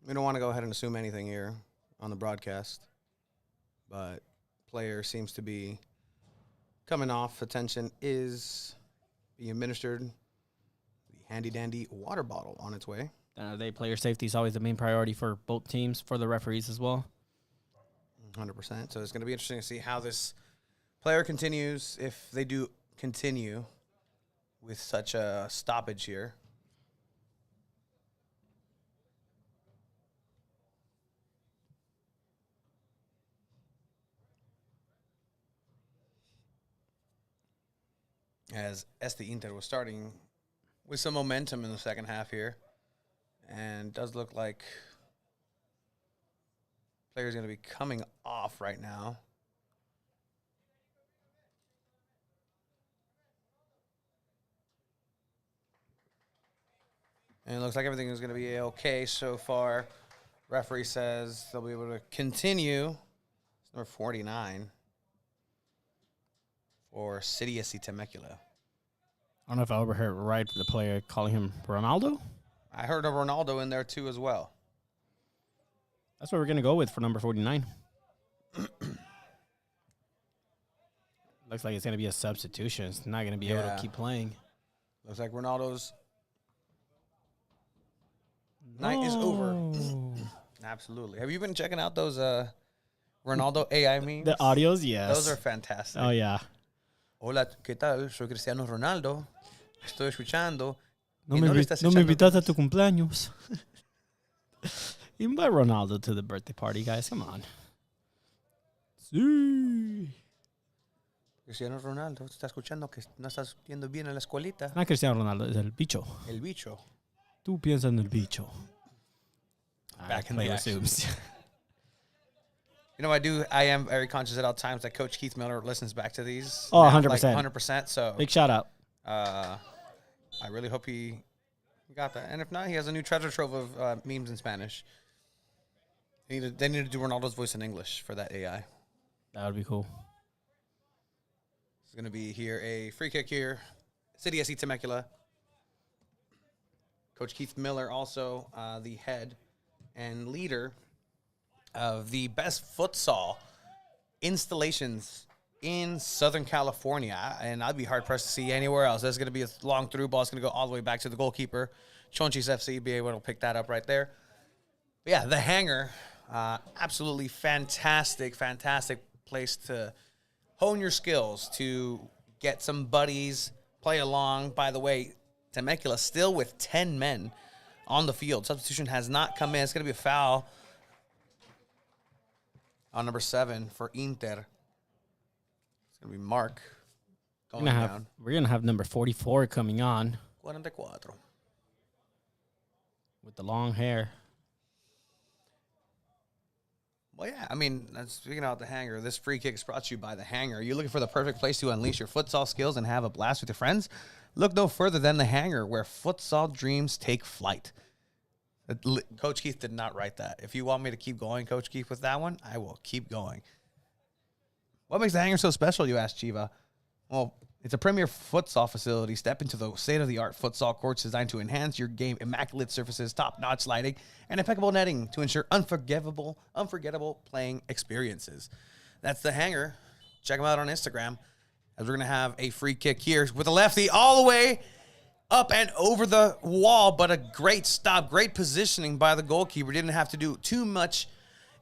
We don't want to go ahead and assume anything here on the broadcast, but player seems to be coming off. Attention is being administered. The handy-dandy water bottle on its way. Player safety is always the main priority for both teams, for the referees as well. 100%. So it's going to be interesting to see how this player continues, if they do continue with such a stoppage here. As SD Inter was starting with some momentum in the second half here. And does look like player's going to be coming off right now. And it looks like everything is going to be okay so far. Referee says they'll be able to continue. It's number 49 for City SC Temecula. I don't know if I overheard right the player calling him Ronaldo. I heard a Ronaldo in there too as well. That's what we're going to go with for number 49. Looks like it's going to be a substitution. It's not going to be able to keep playing. Looks like Ronaldo's night is over. Absolutely. Have you been checking out those Ronaldo AI memes? The audios, yes. Those are fantastic. Oh, yeah. Hola, ¿qué tal? Soy Cristiano Ronaldo. Estoy escuchando. No me invitaste a tu cumpleaños. Invite Ronaldo to the birthday party, guys. Come on. Sí. Cristiano Ronaldo, está escuchando que no estás yendo bien en la escuelita. No es Cristiano Ronaldo, es el bicho. El bicho. Tú piensas en el bicho. Back in the action. assumes. You know, I am very conscious at all times that Coach Keith Miller listens back to these. Oh, now, 100%. Like 100%. So Big shout out. I really hope he got that. And if not, he has a new treasure trove of memes in Spanish. They need to do Ronaldo's voice in English for that AI. That would be cool. It's going to be here a free kick here. City SC Temecula. Coach Keith Miller, also the head and leader of the best futsal installations in Southern California. And I'd be hard-pressed to see anywhere else. There's going to be a long through ball. It's going to go all the way back to the goalkeeper. Chonchis FC be able to pick that up right there. But yeah, the hangar, absolutely fantastic place to hone your skills, to get some buddies, play along. By the way, Temecula still with 10 men on the field. Substitution has not come in. It's going to be a foul on number 7 for Inter. It's going to be Mark going down. We're going to have number 44 coming on 44. with the long hair. Well, yeah, I mean, speaking about the Hanger, this free kick is brought to you by the Hanger. Are you looking for the perfect place to unleash your futsal skills and have a blast with your friends? Look no further than the Hanger, where futsal dreams take flight. Coach Keith did not write that. If you want me to keep going, Coach Keith, with that one, I will keep going. What makes the Hanger so special, you ask, Chiva? Well, it's a premier futsal facility. Step into the state-of-the-art futsal courts designed to enhance your game. Immaculate surfaces, top-notch lighting, and impeccable netting to ensure unforgettable playing experiences. That's the Hanger. Check them out on Instagram. As we're going to have a free kick here with a lefty all the way up and over the wall, but a great stop, great positioning by the goalkeeper. Didn't have to do too much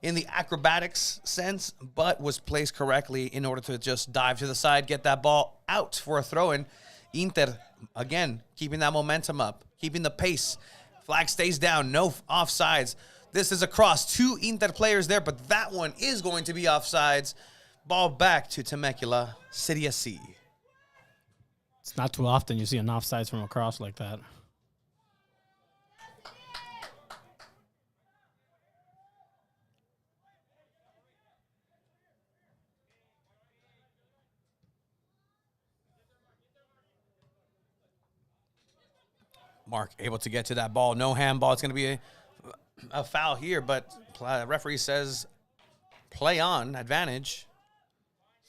in the acrobatics sense, but was placed correctly in order to just dive to the side, get that ball out for a throw-in. Inter, again, keeping that momentum up, keeping the pace. Flag stays down, no offsides. This is across 2 Inter players there, but that one is going to be offsides. Ball back to Temecula, City SC. It's not too often you see an offsides from across like that. Mark able to get to that ball. No handball. It's going to be a foul here, but referee says play on, advantage,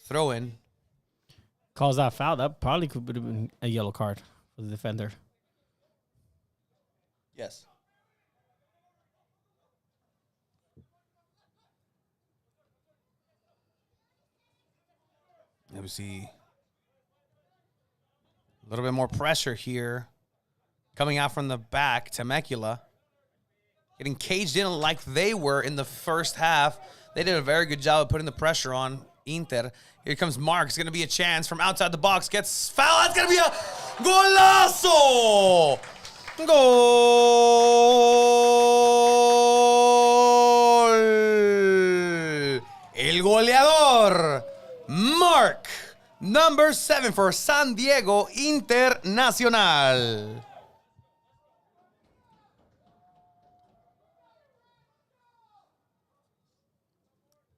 throw in. Calls that foul. That probably could have been a yellow card for the defender. Yes. Let me see. A little bit more pressure here. Coming out from the back, Temecula. Getting caged in like they were in the first half. They did a very good job of putting the pressure on Inter. Here comes Mark. It's going to be a chance from outside the box. Gets fouled. It's going to be a golazo! Gol! El goleador, Mark. Number 7 for San Diego Internacional.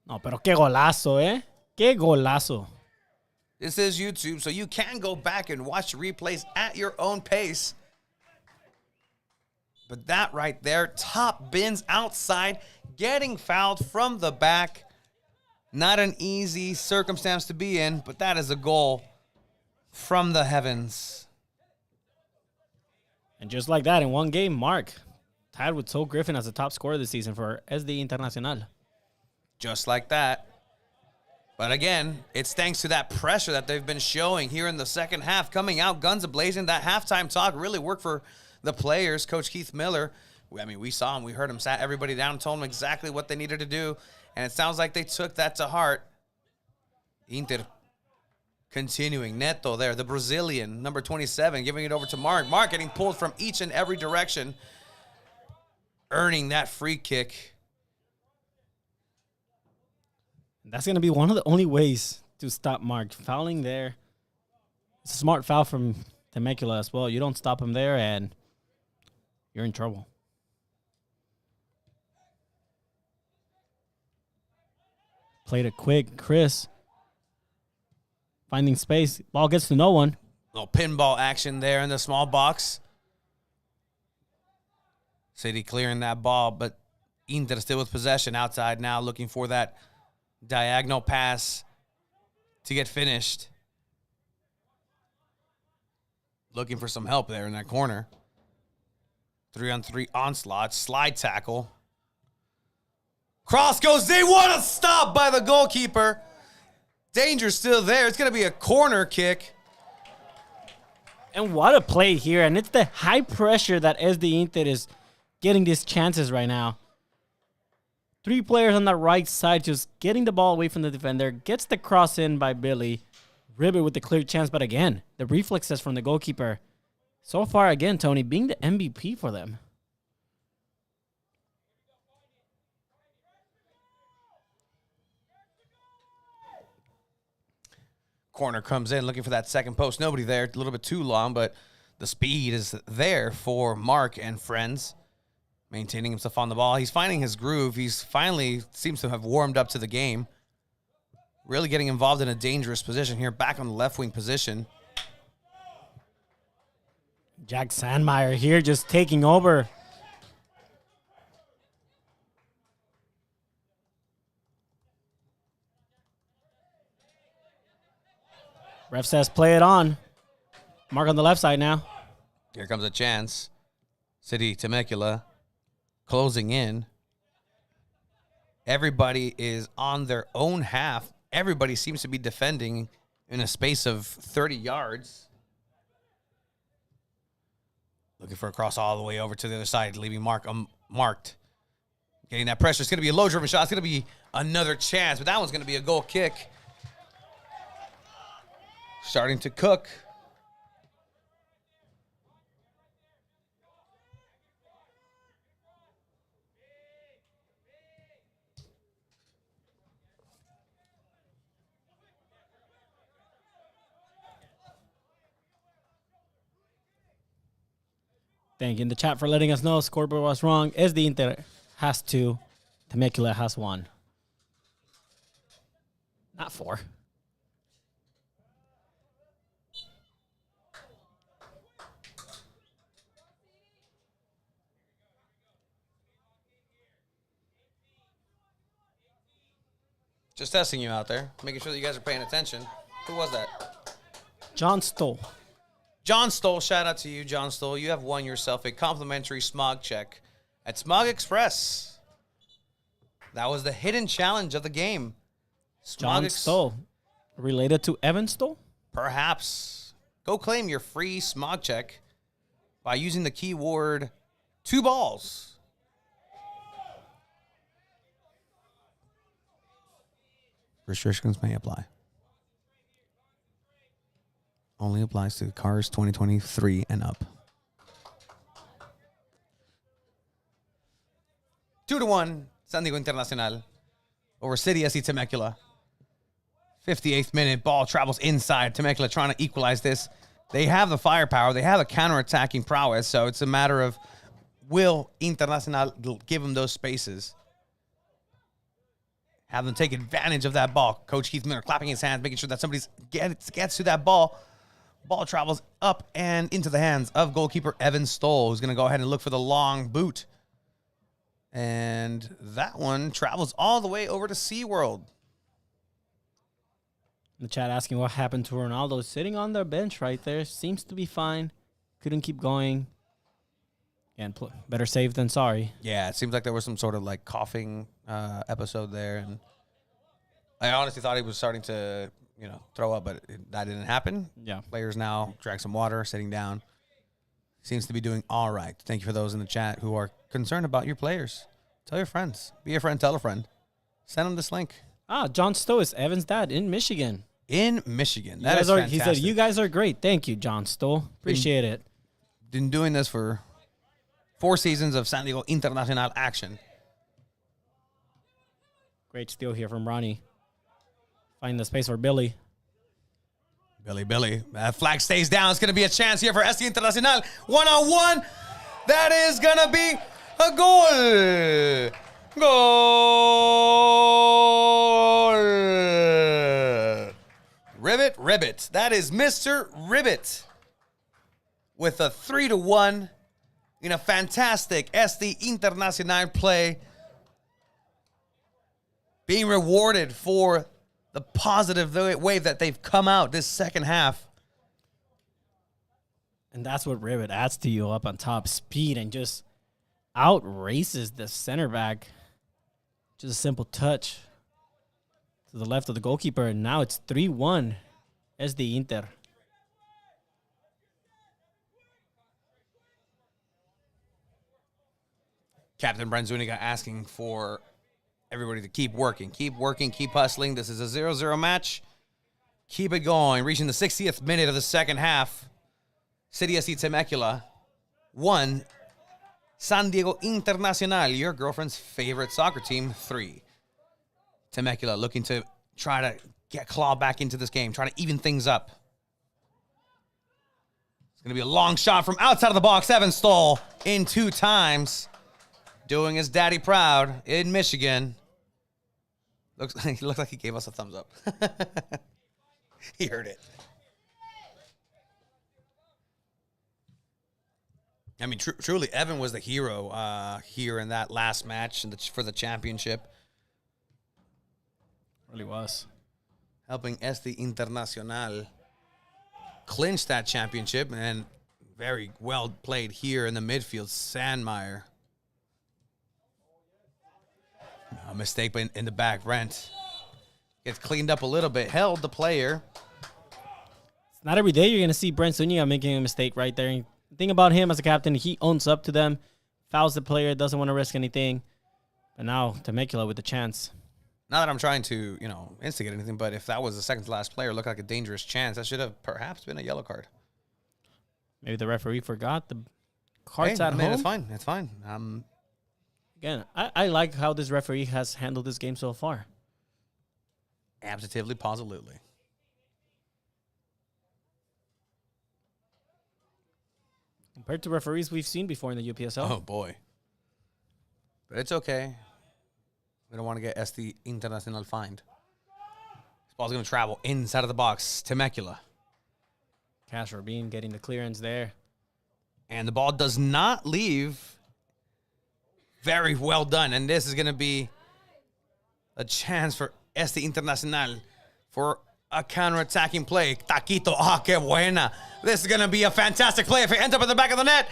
No, pero qué golazo, ¿eh? Qué golazo. This is YouTube, so you can go back and watch replays at your own pace. But that right there, top bins outside, getting fouled from the back. Not an easy circumstance to be in, but that is a goal from the heavens. And just like that, in one game, Mark tied with Toe Griffin as the top scorer this season for SD Internacional. Just like that. But again, it's thanks to that pressure that they've been showing here in the second half, coming out guns a-blazing. That halftime talk really worked for the players. Coach Keith Miller, I mean, we saw him, we heard him, sat everybody down and told them exactly what they needed to do. And it sounds like they took that to heart. Inter continuing. Neto there, the Brazilian, number 27, giving it over to Mark. Mark getting pulled from each and every direction, earning that free kick. That's going to be one of the only ways to stop Mark. Fouling there. It's a smart foul from Temecula as well. You don't stop him there, and you're in trouble. Played it quick. Chris finding space. Ball gets to no one. Little pinball action there in the small box. City clearing that ball, but Inter still with possession outside now, looking for that diagonal pass to get finished. Looking for some help there in that corner. 3-on-3 onslaught, slide tackle. Cross goes in. What a stop by the goalkeeper. Danger still there. It's going to be a corner kick. And what a play here. And it's the high pressure that SD Inter is getting these chances right now. 3 players on the right side just getting the ball away from the defender. Gets the cross in by Billy. Ribbit with the clear chance. But again, the reflexes from the goalkeeper. So far, again, Tony, being the MVP for them. Corner comes in looking for that second post. Nobody there. A little bit too long, but the speed is there for Mark and friends. maintaining himself on the ball. He's finding his groove. He's finally seems to have warmed up to the game. Really getting involved in a dangerous position here, back on the left wing position. Jack Sandmeyer here just taking over. Ref says play it on. Mark on the left side now. Here comes a chance. City Temecula closing in. Everybody is on their own half. Everybody seems to be defending in a space of 30 yards. Looking for a cross all the way over to the other side, leaving Mark marked. Getting that pressure. It's going to be a low-driven shot. It's going to be another chance, but that one's going to be a goal kick. Starting to cook. Thank you in the chat for letting us know scoreboard was wrong. SD Inter has 2. Temecula has 1. Not 4. Just testing you out there, making sure that you guys are paying attention. Who was that? John Stoll. John Stoll, shout out to you, John Stoll. You have won yourself a complimentary smog check at Smog Express. That was the hidden challenge of the game. John Stoll. Related to Evan Stoll? Perhaps. Go claim your free smog check by using the keyword 2 balls. Restrictions may apply. Only applies to cars 2023 and up. 2-1, San Diego Internacional over City SC Temecula. 58th minute, ball travels inside. Temecula trying to equalize this. They have the firepower. They have a counter-attacking prowess, so it's a matter of will Internacional give them those spaces. Have them take advantage of that ball. Coach Keith Miller clapping his hands, making sure that somebody gets to that ball. Ball travels up and into the hands of goalkeeper Evan Stoll, who's going to go ahead and look for the long boot. And that one travels all the way over to SeaWorld. The chat asking what happened to Ronaldo. Sitting on the bench right there. Seems to be fine. Couldn't keep going. And better safe than sorry. Yeah, it seems like there was some sort of like coughing episode there. And I honestly thought he was starting to, throw up, but that didn't happen. Yeah. Players now drank some water, sitting down. Seems to be doing all right. Thank you for those in the chat who are concerned about your players. Tell your friends. Be a friend, tell a friend. Send them this link. John Stowe is Evan's dad in Michigan. In Michigan. That is fantastic. He said, you guys are great. Thank you, John Stowe. Appreciate it. Been doing this for 4 seasons of San Diego Internacional action. Great steal here from Ronnie. Find the space for Billy. Billy. That flag stays down. It's going to be a chance here for SC Internacional. 1-on-1. That is going to be a goal. Goal. Ribbit. That is Mr. Ribbit with a 3-1 in a fantastic SD Internacional play. Being rewarded for the positive way that they've come out this second half. And that's what Ribbit adds to you up on top. Speed and just outraces the center back. Just a simple touch to the left of the goalkeeper. And now it's 3-1 SD Inter. Captain Brent Zuniga asking for everybody to keep working, keep hustling. This is a 0-0 match. Keep it going. Reaching the 60th minute of the second half. City SC Temecula 1. San Diego Internacional, your girlfriend's favorite soccer team, 3. Temecula looking to try to claw back into this game, try to even things up. It's going to be a long shot from outside of the box. Evan Stoll in 2 times. doing his daddy proud in Michigan. He looked like he gave us a thumbs up. He heard it. I mean, truly, Evan was the hero here in that last match for the championship. Really was. Helping Este Internacional clinch that championship, and very well played here in the midfield. Sandmeyer. A mistake in the back. Brent gets cleaned up a little bit. Held the player. It's not every day you're going to see Brent Zuniga making a mistake right there. The thing about him as a captain, he owns up to them, fouls the player, doesn't want to risk anything. But now Temecula with the chance. Not that I'm trying to, instigate anything, but if that was the second to last player, looked like a dangerous chance. That should have perhaps been a yellow card. Maybe the referee forgot the cards at home. It's fine. It's fine. Again, I like how this referee has handled this game so far. Absolutely, positively. Compared to referees we've seen before in the UPSL. Oh, boy. But it's okay. We don't want to get Este Internacional fined. This ball's going to travel inside of the box. Temecula. Cash Rubin getting the clearance there. And the ball does not leave. Very well done. And this is going to be a chance for Este Internacional for a counter-attacking play. Taquito, que buena. This is going to be a fantastic play if it ends up in the back of the net.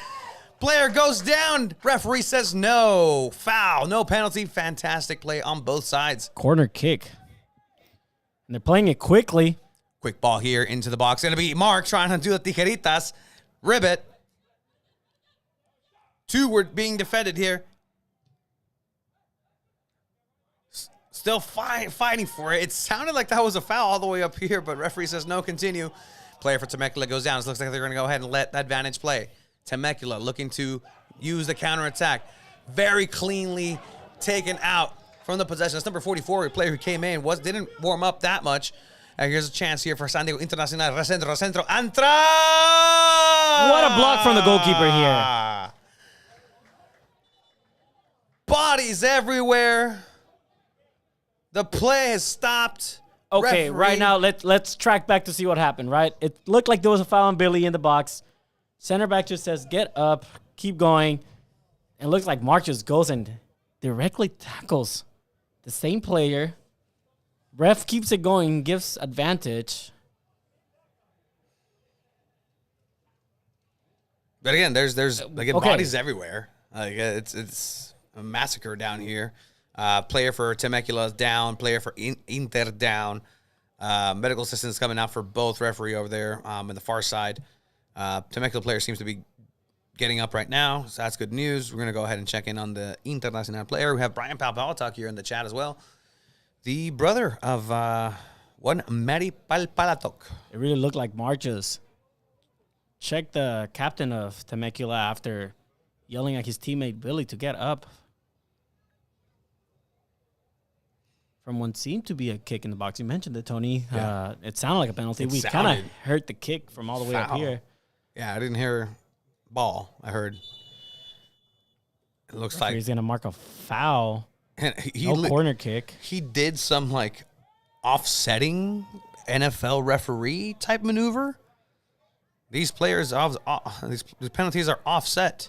Player goes down. Referee says no. Foul. No penalty. Fantastic play on both sides. Corner kick. And they're playing it quickly. Quick ball here into the box. Going to be Mark trying to do the tijeritas. Ribbit. Two were being defended here. Still fighting for it. It sounded like that was a foul all the way up here, but referee says no, continue. Player for Temecula goes down. It looks like they're going to go ahead and let that advantage play. Temecula looking to use the counterattack. Very cleanly taken out from the possession. That's number 44, a player who came in, didn't warm up that much. Here's a chance here for San Diego Internacional. Recentro. Antra! What a block from the goalkeeper here. Bodies everywhere. The play has stopped. Okay, Referee. right now let's track back to see what happened, right? It looked like there was a foul on Billy in the box. Center back just says, get up, keep going. And it looks like Mark just goes and directly tackles the same player. Ref keeps it going, gives advantage. But again, there's Okay. bodies everywhere. Like it's a massacre down here. Player for Temecula down. Player for Inter down. Medical assistance coming out for both referee over there on the far side. Temecula player seems to be getting up right now, so that's good news. We're going to go ahead and check in on the Internacional player. We have Brian Palpalatok here in the chat as well. The brother of one Mary Palpalatok. It really looked like Mark just checked the captain of Temecula after yelling at his teammate Billy to get up. From what seemed to be a kick in the box. You mentioned it, Tony. Yeah. It sounded like a penalty. We kind of heard the kick from all the way up Foul. here. Yeah, I didn't hear ball. I heard. It looks like he's going to mark a foul. and No corner kick. He did some like offsetting NFL referee type maneuver. These players, these penalties are offset.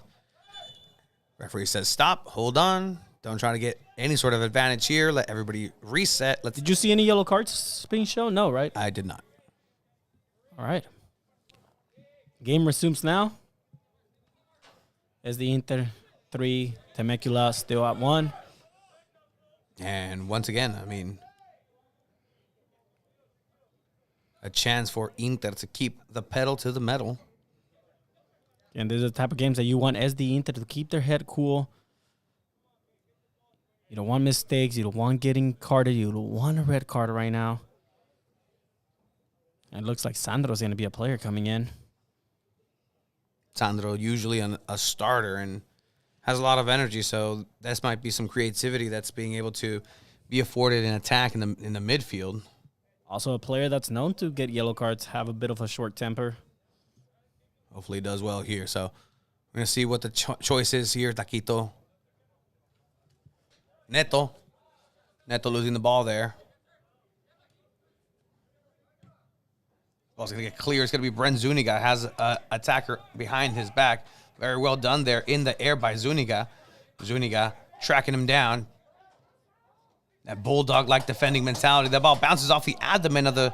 Referee says stop, hold on. Don't try to get any sort of advantage here. Let everybody reset. Did you see any yellow cards being shown? No, right? I did not. All right. Game resumes now. As the Inter 3, Temecula still at 1. And once again, I mean, a chance for Inter to keep the pedal to the metal. And these are the type of games that you want SD Inter to keep their head cool. You don't want mistakes. You don't want getting carded. You don't want a red card right now. And it looks like Sandro's going to be a player coming in. Sandro usually a starter and has a lot of energy, so this might be some creativity that's being able to be afforded in attack in the midfield. Also a player that's known to get yellow cards, have a bit of a short temper. Hopefully he does well here. So we're going to see what the choice is here. Taquito Neto. Neto losing the ball there. Ball's going to get clear. It's going to be Brent Zuniga. Has an attacker behind his back. Very well done there in the air by Zuniga. Zuniga tracking him down. That bulldog-like defending mentality. That ball bounces off the abdomen of the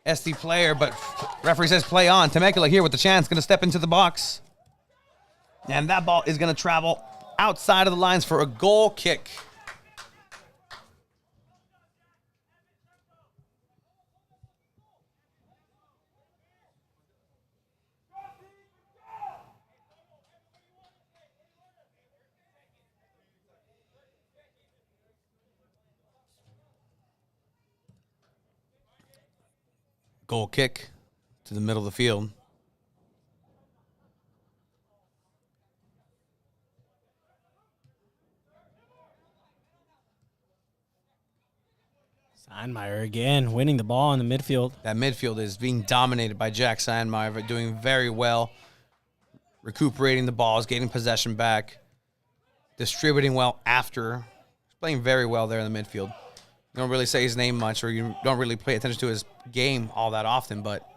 SD player, but referee says play on. Temecula here with the chance. Going to step into the box. And that ball is going to travel outside of the lines for a goal kick. Goal kick to the middle of the field. Steinmeier again winning the ball in the midfield. That midfield is being dominated by Jack Steinmeier, but doing very well, recuperating the balls, getting possession back, distributing well after. He's playing very well there in the midfield. You don't really say his name much, or you don't really pay attention to his game all that often, but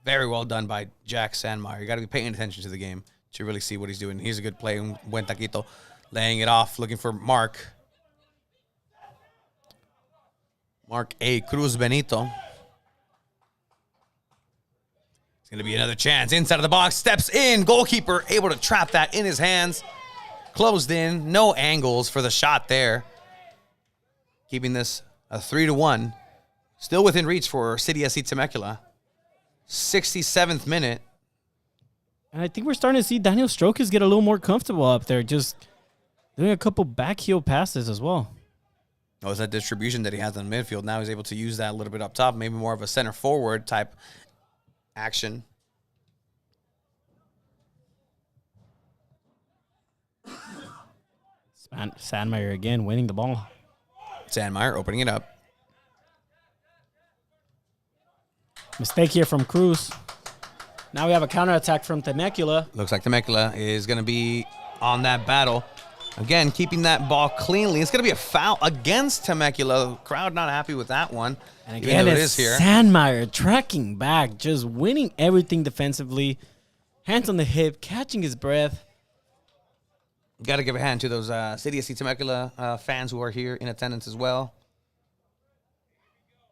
very well done by Jack Steinmeier. You got to be paying attention to the game to really see what he's doing. He's a good play. Buen taquito, laying it off, looking for Mark. Mark A. Cruz Benito. It's going to be another chance. Inside of the box, steps in. Goalkeeper able to trap that in his hands. Closed in. No angles for the shot there. Keeping this a 3-1. Still within reach for City SC Temecula. 67th minute. And I think we're starting to see Daniel Strokes get a little more comfortable up there, just doing a couple backheel passes as well. Oh, it's that distribution that he has in the midfield. Now he's able to use that a little bit up top, maybe more of a center forward type action. Sandmeyer again winning the ball. Sandmeyer opening it up. Mistake here from Cruz. Now we have a counterattack from Temecula. Looks like Temecula is going to be on that battle. Again, keeping that ball cleanly. It's going to be a foul against Temecula. Crowd not happy with that one. And again, it's Sandmeyer tracking back, just winning everything defensively. Hands on the hip, catching his breath. Got to give a hand to those City SC Temecula fans who are here in attendance as well.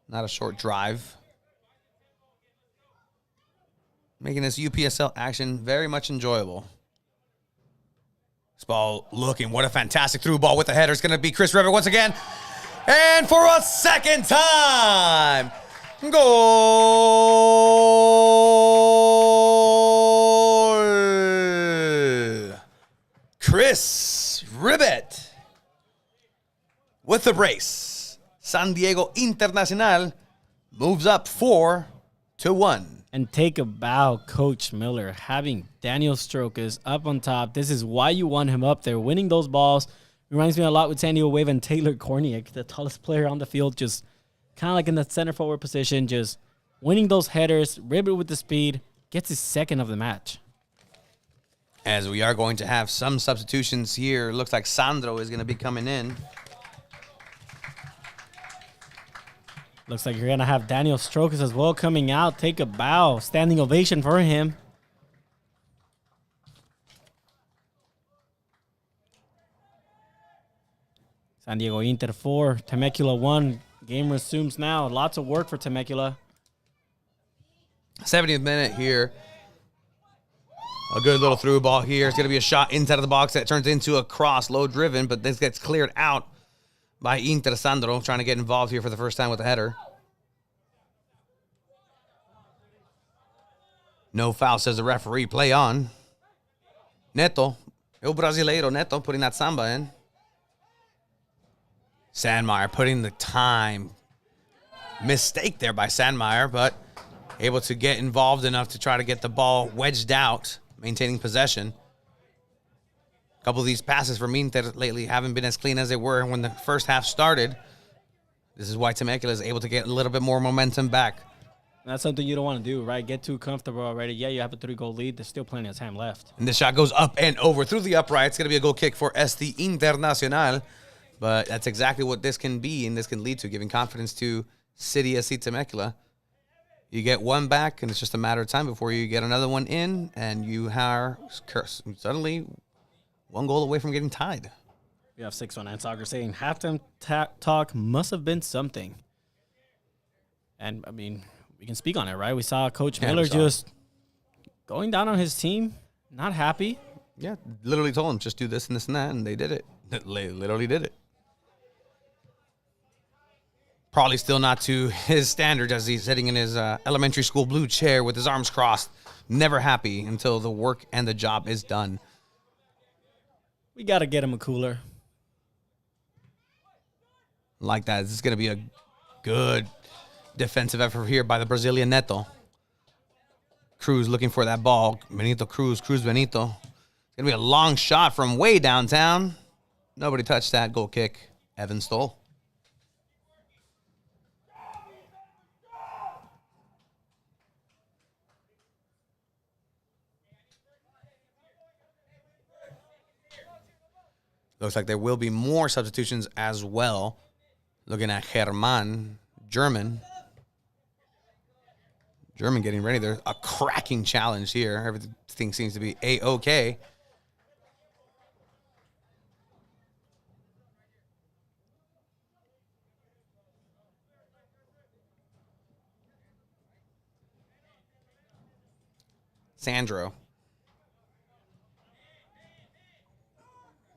Not a short drive. Making this UPSL action very much enjoyable. This ball looking, what a fantastic through ball with the header. It's going to be Chris River once again. And for a second time, goal! Chris Ribbett with the brace. San Diego Internacional moves up 4-1. And take a bow, Coach Miller, having Daniel Strokes up on top. This is why you want him up there, winning those balls. Reminds me a lot with San Diego Wave and Taylor Korniak, the tallest player on the field, just kind of like in the center forward position, just winning those headers, Ribbit with the speed, gets his second of the match. As we are going to have some substitutions here. Looks like Sandro is going to be coming in. Looks like you're going to have Daniel Strokes as well coming out. Take a bow. Standing ovation for him. San Diego Inter 4, Temecula 1. Game resumes now. Lots of work for Temecula. 70th minute here. A good little through ball here. It's going to be a shot inside of the box that turns into a cross, low driven, but this gets cleared out by Inter. Sandro trying to get involved here for the first time with a header. No foul, says the referee. Play on. Neto. El Brasileiro Neto putting that samba in. Sandmeyer putting the time. Mistake there by Sandmeyer, but able to get involved enough to try to get the ball wedged out, maintaining possession. A couple of these passes from Inter lately haven't been as clean as they were when the first half started. This is why Temecula is able to get a little bit more momentum back. That's something you don't want to do, right? Get too comfortable already. Yeah, you have a 3-goal lead. There's still plenty of time left. And this shot goes up and over through the upright. It's going to be a goal kick for SD Internacional. But that's exactly what this can be and this can lead to, giving confidence to City SC Temecula. You get one back, and it's just a matter of time before you get another one in, and you are suddenly 1 goal away from getting tied. We have 619 Soccer saying halftime talk must have been something. And, I mean, we can speak on it, right? We saw Coach Miller just going down on his team, not happy. Yeah, literally told him, just do this and this and that, and they did it. They literally did it. Probably still not to his standards as he's sitting in his elementary school blue chair with his arms crossed, never happy until the work and the job is done. We got to get him a cooler. Like that. This is going to be a good defensive effort here by the Brazilian Neto. Cruz looking for that ball. Benito Cruz, Benito. It's going to be a long shot from way downtown. Nobody touched that. Goal kick. Evan Stoll. Looks like there will be more substitutions as well. Looking at Germán, German getting ready. There's a cracking challenge here. Everything seems to be A-OK. Sandro.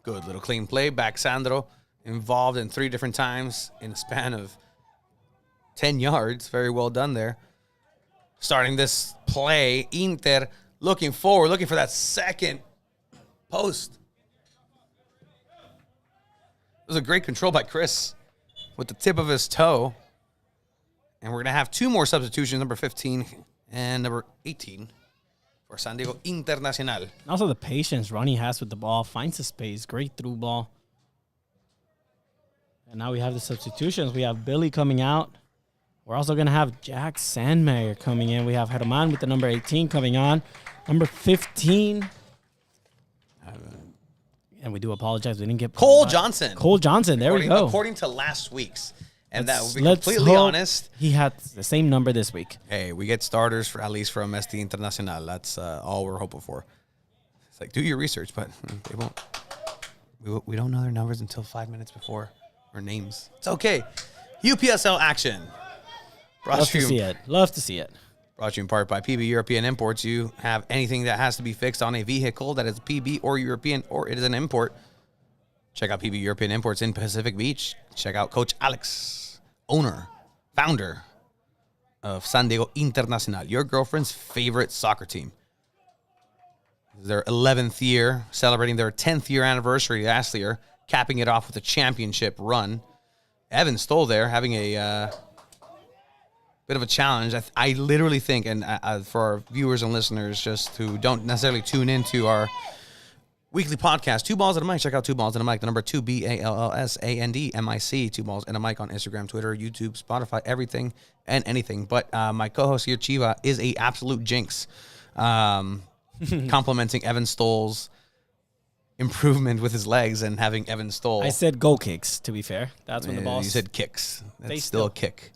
Good little clean play. Back Sandro involved in 3 different times in a span of 10 yards. Very well done there. Starting this play, Inter looking forward, looking for that second post. It was a great control by Chris with the tip of his toe. And we're going to have 2 more substitutions, number 15 and number 18. For San Diego Internacional. Also, the patience Ronnie has with the ball, finds the space, great through ball. And now we have the substitutions. We have Billy coming out. We're also going to have Jack Sandmeyer coming in. We have Germán with the number 18 coming on. Number 15. And we do apologize. We didn't get Cole Johnson. Cole Johnson. There we go. According to last week's. And Let's that will be completely hope honest. He had the same number this week. Hey, we get starters for at least from SD Internacional. That's all we're hoping for. It's like, do your research, but they won't. We don't know their numbers until 5 minutes before, or names. It's okay. UPSL action. Love to see it. Love to see it. Brought to you in part by PB European Imports. You have anything that has to be fixed on a vehicle that is PB or European, or it is an import. Check out PB European Imports in Pacific Beach. Check out Coach Alex, owner, founder of San Diego Internacional, your girlfriend's favorite soccer team. This is their 11th year, celebrating their 10th year anniversary last year, capping it off with a championship run. Evan Stoll there, having a bit of a challenge. I literally think, and for our viewers and listeners just who don't necessarily tune into our weekly podcast, 2 Balls and a Mic. Check out 2 Balls and a Mic. The number 2 BALLSANDMIC. 2 Balls and a Mic on Instagram, Twitter, YouTube, Spotify, everything and anything. But my co-host here, Chiva, is a absolute jinx, complimenting Evan Stoll's improvement with his legs and having Evan Stoll. I said goal kicks, to be fair. That's when the ball. You said kicks. That's They still a kick.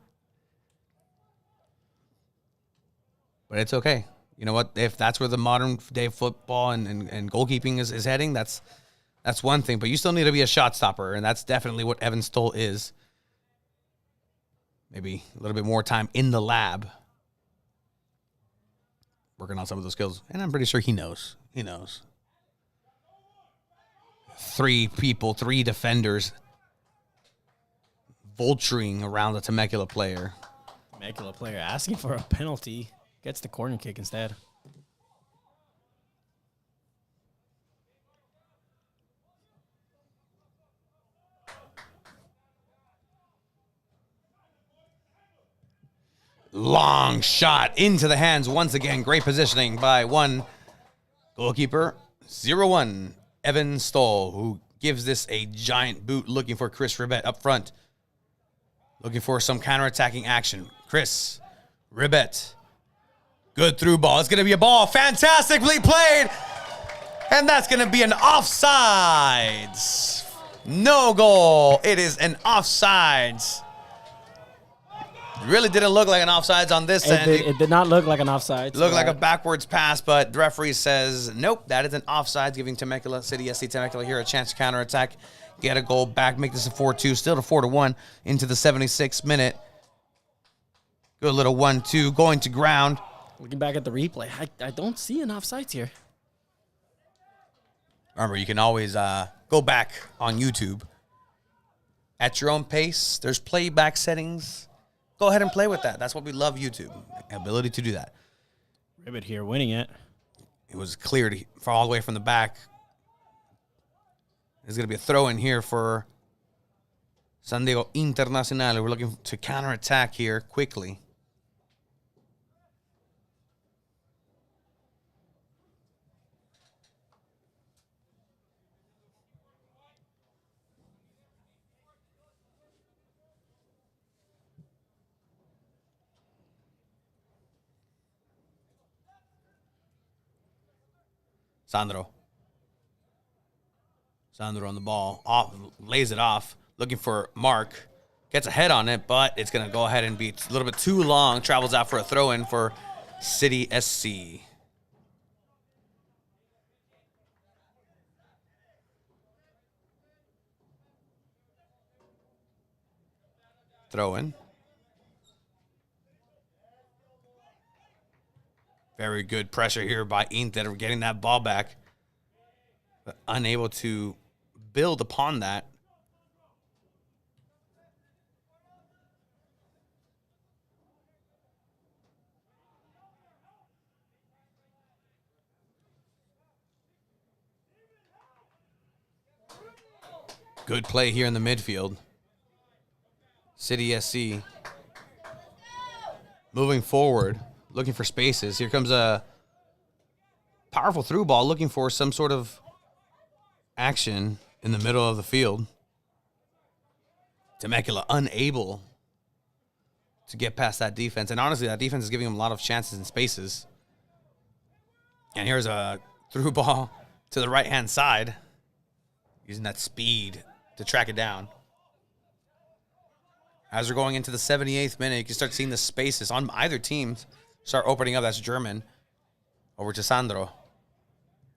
But it's okay. You know what? If that's where the modern day football and goalkeeping is heading, that's one thing. But you still need to be a shot stopper, and that's definitely what Evan Stoll is. Maybe a little bit more time in the lab, working on some of those skills. And I'm pretty sure he knows. He knows. 3 people, 3 defenders vulturing around the Temecula player. Temecula player asking for a penalty. Gets the corner kick instead. Long shot into the hands once again. Great positioning by one goalkeeper. 0-1, Evan Stoll, who gives this a giant boot, looking for Chris Ribet up front. Looking for some counterattacking action. Chris Ribbett. Good through ball. It's going to be a ball. Fantastically played. And that's going to be an offsides. No goal. It is an offsides. Really didn't look like an offsides on this end. It did not look like an offside. Looked like a backwards pass, but the referee says, nope, that is an offside, giving Temecula, City SC Temecula here a chance to counterattack, get a goal back, make this a 4-2, still to 4-1 into the 76th minute. Good little 1-2, going to ground. Looking back at the replay, I don't see an offsides here. Remember, you can always go back on YouTube at your own pace. There's playback settings. Go ahead and play with that. That's what we love YouTube, ability to do that. Ribbit here winning it. It was cleared for all the way from the back. There's going to be a throw in here for San Diego Internacional. We're looking to counterattack here quickly. Sandro on the ball, lays it off, looking for Mark. Gets a head on it, but it's going to go ahead and be a little bit too long. Travels out for a throw-in for City SC. Throw-in. Very good pressure here by Inter, getting that ball back, but unable to build upon that. Good play here in the midfield. City SC moving forward, looking for spaces. Here comes a powerful through ball, looking for some sort of action in the middle of the field. Temecula unable to get past that defense. And honestly, that defense is giving them a lot of chances and spaces. And here's a through ball to the right-hand side, using that speed to track it down. As we're going into the 78th minute, you can start seeing the spaces on either team start opening up. That's German. Over to Sandro.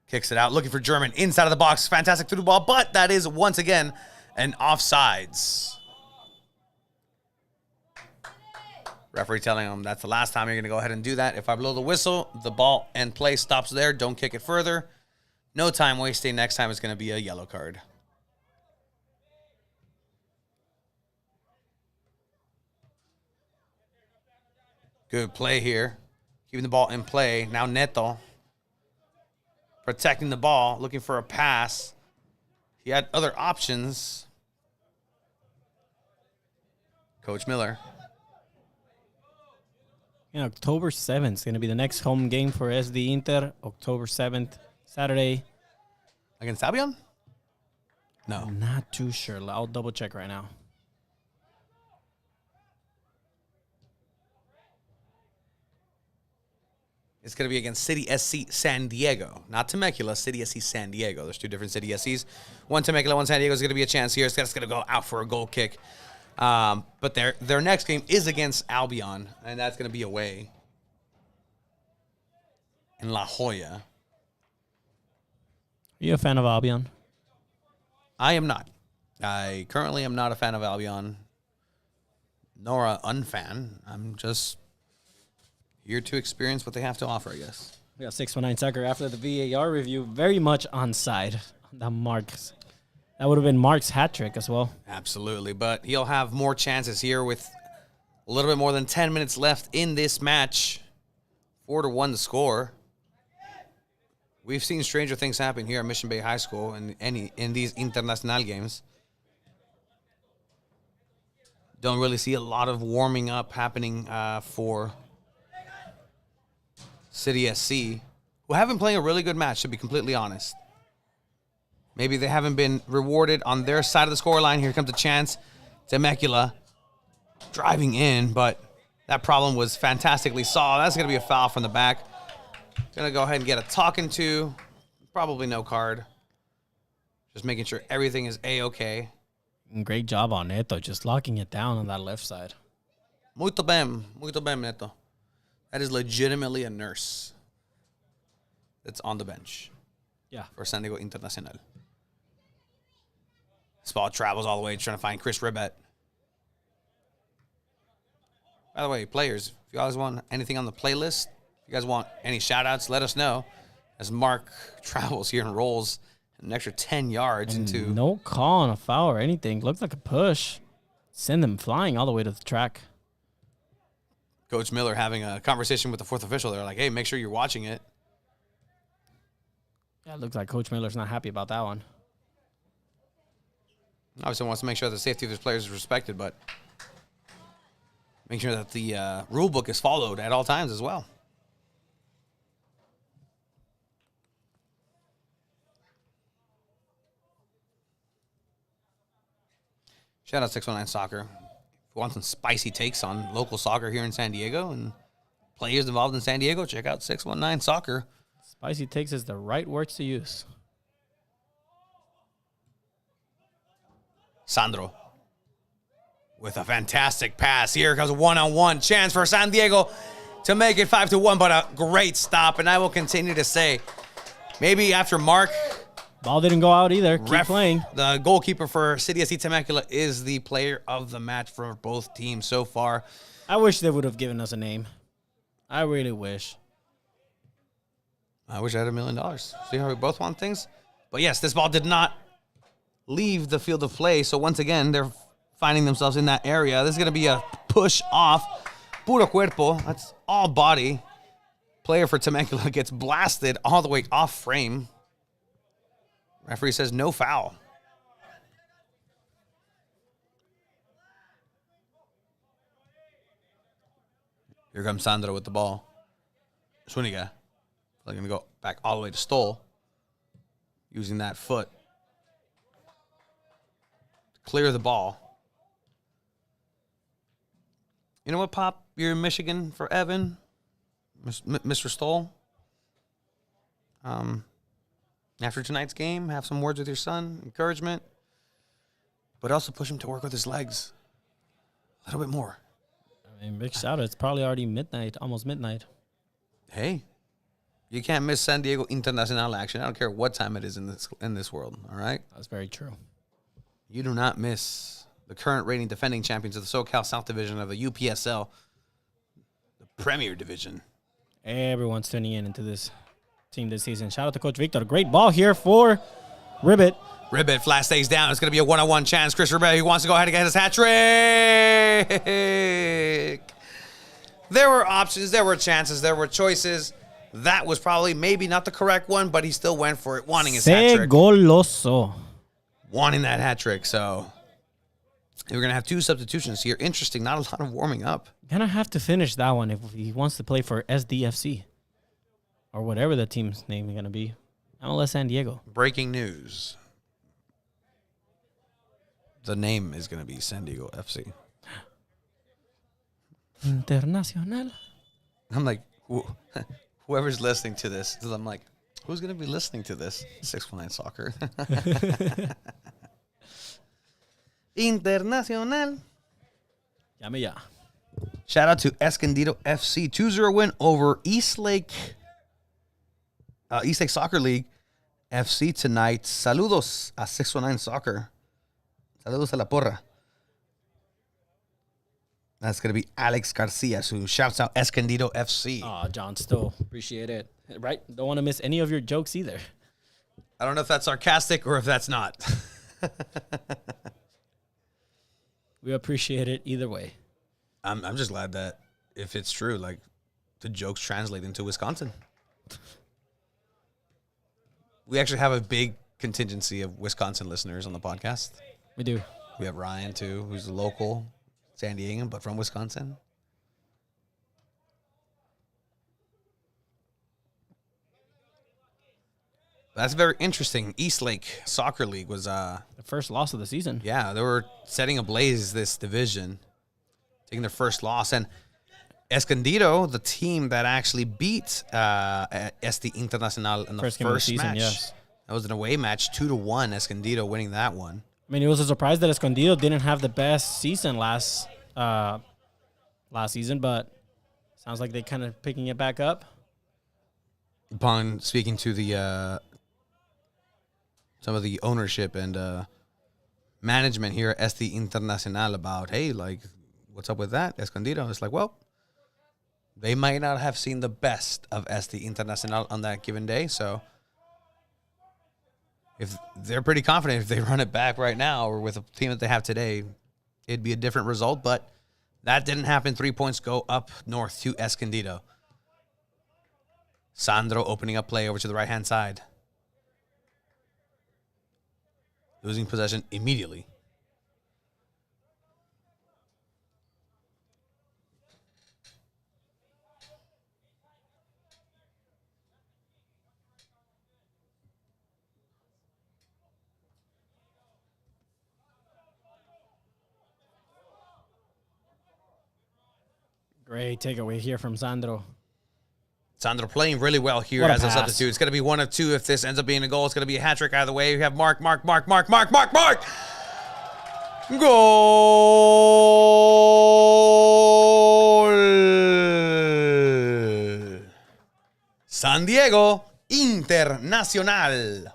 Kicks it out, looking for German inside of the box. Fantastic through ball, but that is once again an offsides. Referee telling him that's the last time you're going to go ahead and do that. If I blow the whistle, the ball and play stops there. Don't kick it further. No time wasting. Next time it's going to be a yellow card. Good play here. Keeping the ball in play. Now Neto. Protecting the ball. Looking for a pass. He had other options. Coach Miller. Yeah, October 7th is going to be the next home game for SD Inter. October 7th, Saturday. Against Albion? No. I'm not too sure. I'll double check right now. It's going to be against City SC San Diego. Not Temecula, City SC San Diego. There's two different City SCs. One Temecula, one San Diego is going to be a chance here. It's going to go out for a goal kick. But their next game is against Albion, and that's going to be away in La Jolla. Are you a fan of Albion? I am not. I currently am not a fan of Albion, nor an unfan. I'm just here to experience what they have to offer, I guess. We got 619 Sucker after the VAR review. Very much onside. That would have been Mark's hat trick as well. Absolutely, but he'll have more chances here with a little bit more than 10 minutes left in this match. 4-1 the score. We've seen stranger things happen here at Mission Bay High School in these Internacional games. Don't really see a lot of warming up happening for City SC, who have been playing a really good match, to be completely honest. Maybe they haven't been rewarded on their side of the scoreline. Here comes a chance. Temecula driving in, but That problem was fantastically solved. That's going to be a foul from the back. Going to go ahead and get a talking to. Probably no card. Just making sure everything is A-okay. Great job on Neto, just locking it down on that left side. Muito bem, Neto. That is legitimately a nurse that's on the bench. Yeah. For San Diego Internacional. This ball travels all the way trying to find Chris Ribbett. By the way, players, if you guys want anything on the playlist, if you guys want any shout-outs, let us know. As Mark travels here and rolls an extra 10 yards into... No call on a foul or anything. Looked like a push. Send them flying all the way to the track. Coach Miller having a conversation with the fourth official. They're like, hey, make sure you're watching it. Yeah, it looks like Coach Miller's not happy about that one. Obviously wants to make sure the safety of his players is respected, but make sure that the rule book is followed at all times as well. Shout out 619 Soccer. If you want some spicy takes on local soccer here in San Diego and players involved in San Diego, check out 619 Soccer. Spicy takes is the right words to use. Sandro with a fantastic pass. Here comes a one-on-one chance for San Diego to make it 5-1, but a great stop. And I will continue to say, maybe after Mark, Ball didn't go out either. Keep playing. the goalkeeper for City SC Temecula is the player of the match for both teams so far. I wish they would have given us a name. I really wish. I wish I had $1 million. See how we both want things? But yes, this ball did not leave the field of play. So once again, they're finding themselves in that area. This is going to be a push off. Puro cuerpo. That's all body. Player for Temecula gets blasted all the way off frame. Referee says no foul. Here comes Sandro with the ball. Swiniga. They're going to go back all the way to Stoll. Using that foot. To clear the ball. You know what, Pop? You're in Michigan for Evan. Mr. Stoll. After tonight's game, have some words with your son. Encouragement. But also push him to work with his legs. A little bit more. I mean, big shout out. It's probably already midnight, almost midnight. Hey. You can't miss San Diego Internacional action. I don't care what time it is in this world, all right? That's very true. You do not miss the current reigning defending champions of the SoCal South Division of the UPSL, the Premier Division. Everyone's tuning in into this team this season. Shout out to Coach Victor. Great ball here for Ribbit. Ribbit flat stays down. It's going to be a one-on-one chance. Chris Ribbit, who wants to go ahead and get his hat trick. There were options. There were chances. There were choices. That was probably maybe not the correct one, but he still went for it, wanting his hat trick. Goloso. Wanting that hat trick. So we're going to have two substitutions here. Interesting. Not a lot of warming up. Gonna have to finish that one if he wants to play for SDFC or whatever the team's name is going to be. MLS San Diego. Breaking news. The name is going to be San Diego FC. Internacional. I'm like, whoever's listening to this, I'm like, who's going to be listening to this? 619 Soccer. Internacional. Llame ya. Shout out to Escondido FC. 2-0 win over Eastlake Soccer League FC tonight. Saludos a 619 Soccer. Saludos a la porra. That's going to be Alex Garcia, who shouts out Escondido FC. Oh, John Stowe. Appreciate it. Right? Don't want to miss any of your jokes either. I don't know if that's sarcastic or if that's not. We appreciate it either way. I'm just glad that if it's true, like the jokes translate into Wisconsin. We actually have a big contingency of Wisconsin listeners on the podcast. We do. We have Ryan too, who's a local San Diegan, but from Wisconsin. That's very interesting. Eastlake Soccer League was The first loss of the season. yeah, they were setting ablaze this division, taking their first loss. And Escondido, the team that actually beat Este Internacional in the First first game of the season, match. yes. That was an away match, 2-1. Escondido winning that one. I mean, it was a surprise that Escondido didn't have the best season last season, but sounds like they kind of picking it back up. Upon speaking to the some of the ownership and management here at Este Internacional about, hey, like, what's up with that? Escondido. It's like, well, they might not have seen the best of Este Internacional on that given day, so if they're pretty confident if they run it back right now or with a team that they have today, it'd be a different result, but that didn't happen. 3 points go up north to Escondido. Sandro opening up play over to the right-hand side. Losing possession immediately. Great takeaway here from Sandro. Sandro playing really well here What a as a pass. substitute. It's going to be 1 of 2 if this ends up being a goal. It's going to be a hat trick out of the way. We have Mark. Goal! San Diego Internacional.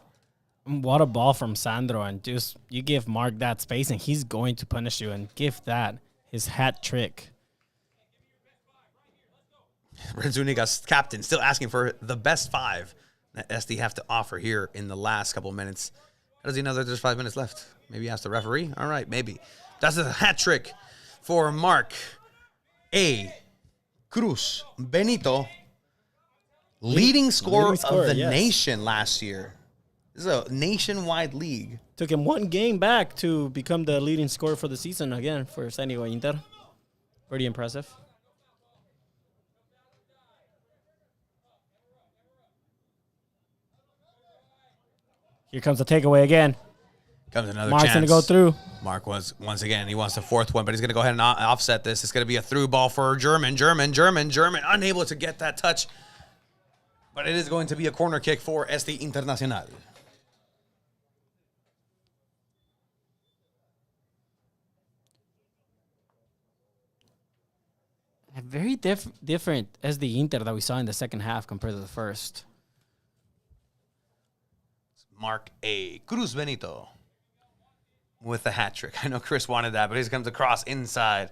What a ball from Sandro, and just you give Mark that space, and he's going to punish you and give that his hat trick. Zuniga's captain still asking for the best 5 that SD have to offer here in the last couple of minutes. How does he know that there's 5 minutes left? Maybe ask the referee? All right, maybe. That's a hat trick for Mark A. Cruz Benito, leading scorer of the yes. nation last year. This is a nationwide league. Took him one game back to become the leading scorer for the season again for San Diego Inter. Pretty impressive. Here comes the takeaway again. Comes another Mark's chance. going to go through. Mark was, once again, he wants the 4th one, but he's going to go ahead and offset this. It's going to be a through ball for German, unable to get that touch. But it is going to be a corner kick for Este Internacional. A very different as the Inter that we saw in the second half compared to the first. Mark A. Cruz Benito with the hat trick. I know Chris wanted that, but he comes across inside.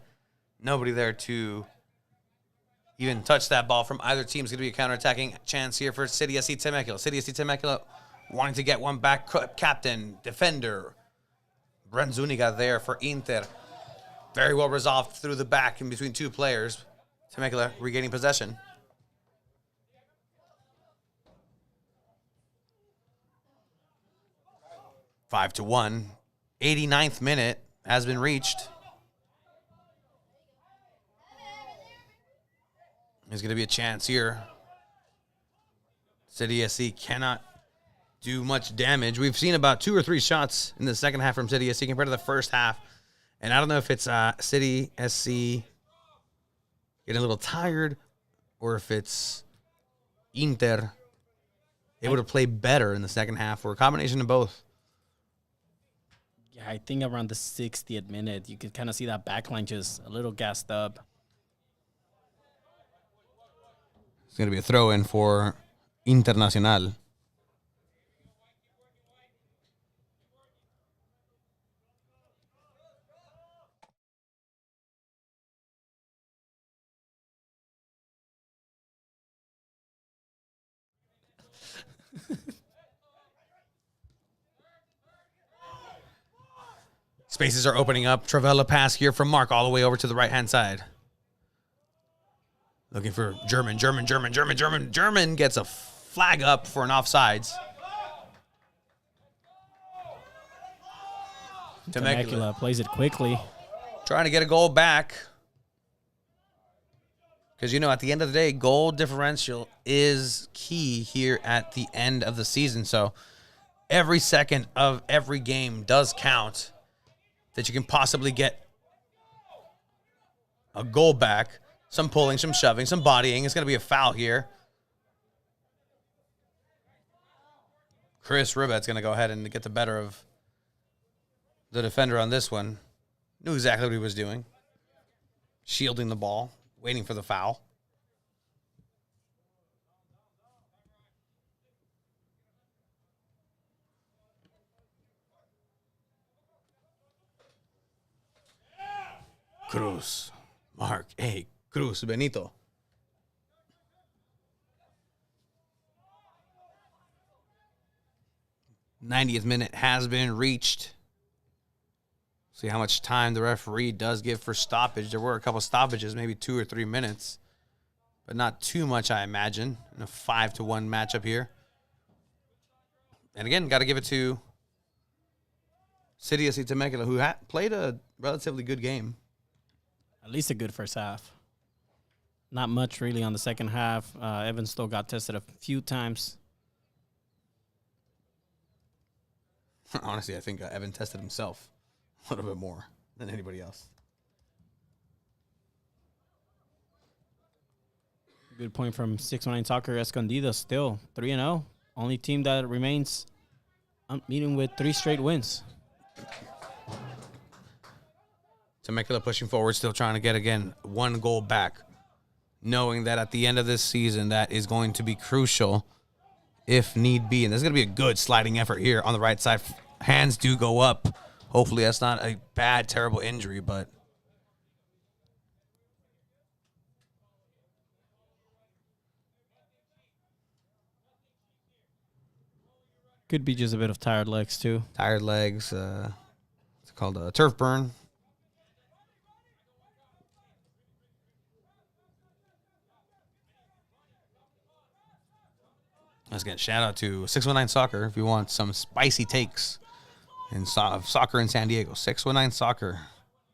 Nobody there to even touch that ball from either team. It's going to be a counterattacking chance here for City SC Temecula. City SC Temecula wanting to get one back. Captain, defender, Brent Zuniga there for Inter. Very well resolved through the back in between 2 players. Temecula regaining possession. Five to 1. 89th minute has been reached. There's going to be a chance here. City SC cannot do much damage. We've seen about 2 or 3 shots in the second half from City SC compared to the first half. And I don't know if it's City SC getting a little tired or if it's Inter able to play better in the second half or a combination of both. Yeah, I think around the 60th minute, you could kind of see that backline just a little gassed up. It's going to be a throw-in for Internacional. Spaces are opening up. Travella pass here from Mark all the way over to the right-hand side. Looking for German. German gets a flag up for an offsides. Temecula plays it quickly. Trying to get a goal back. Because, you know, at the end of the day, goal differential is key here at the end of the season. So every second of every game does count that you can possibly get a goal back. Some pulling, some shoving, some bodying. It's going to be a foul here. Chris Ribet's going to go ahead and get the better of the defender on this one. Knew exactly what he was doing. Shielding the ball, waiting for the foul. Cruz. Mark A. Cruz Benito. '90th minute has been reached. See how much time the referee does give for stoppage. There were a couple stoppages, maybe 2 or 3 minutes, but not too much, I imagine, in a 5-1 matchup here. And again, got to give it to City SC Temecula, who played a relatively good game. At least a good first half. Not much really on the second half. Evans still got tested a few times. Honestly, I think Evan tested himself a little bit more than anybody else. Good point from 619 Soccer. Escondido still 3-0. Only team that remains unbeaten with 3 straight wins. Temecula pushing forward, still trying to get, again, 1 goal back, knowing that at the end of this season, that is going to be crucial if need be. And there's going to be a good sliding effort here on the right side. Hands do go up. Hopefully that's not a bad, terrible injury, but Could be just a bit of tired legs, too. tired legs. It's called a turf burn. Let's get a shout out to 619 Soccer if you want some spicy takes in soccer in San Diego. 619 Soccer.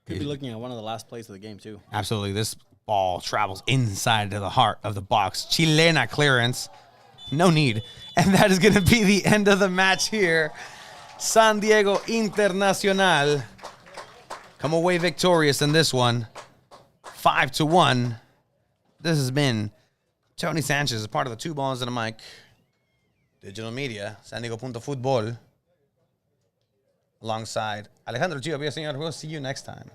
Could be looking at one of the last plays of the game, too. Absolutely. This ball travels inside to the heart of the box. Chilena clearance. No need. And that is going to be the end of the match here. San Diego Internacional come away victorious in this one. 5-1. This has been Tony Sanchez as part of the Two Balls and a Mic Digital Media, San Diego Futbol, alongside Alejandro Gio Villaseñor. We'll see you next time.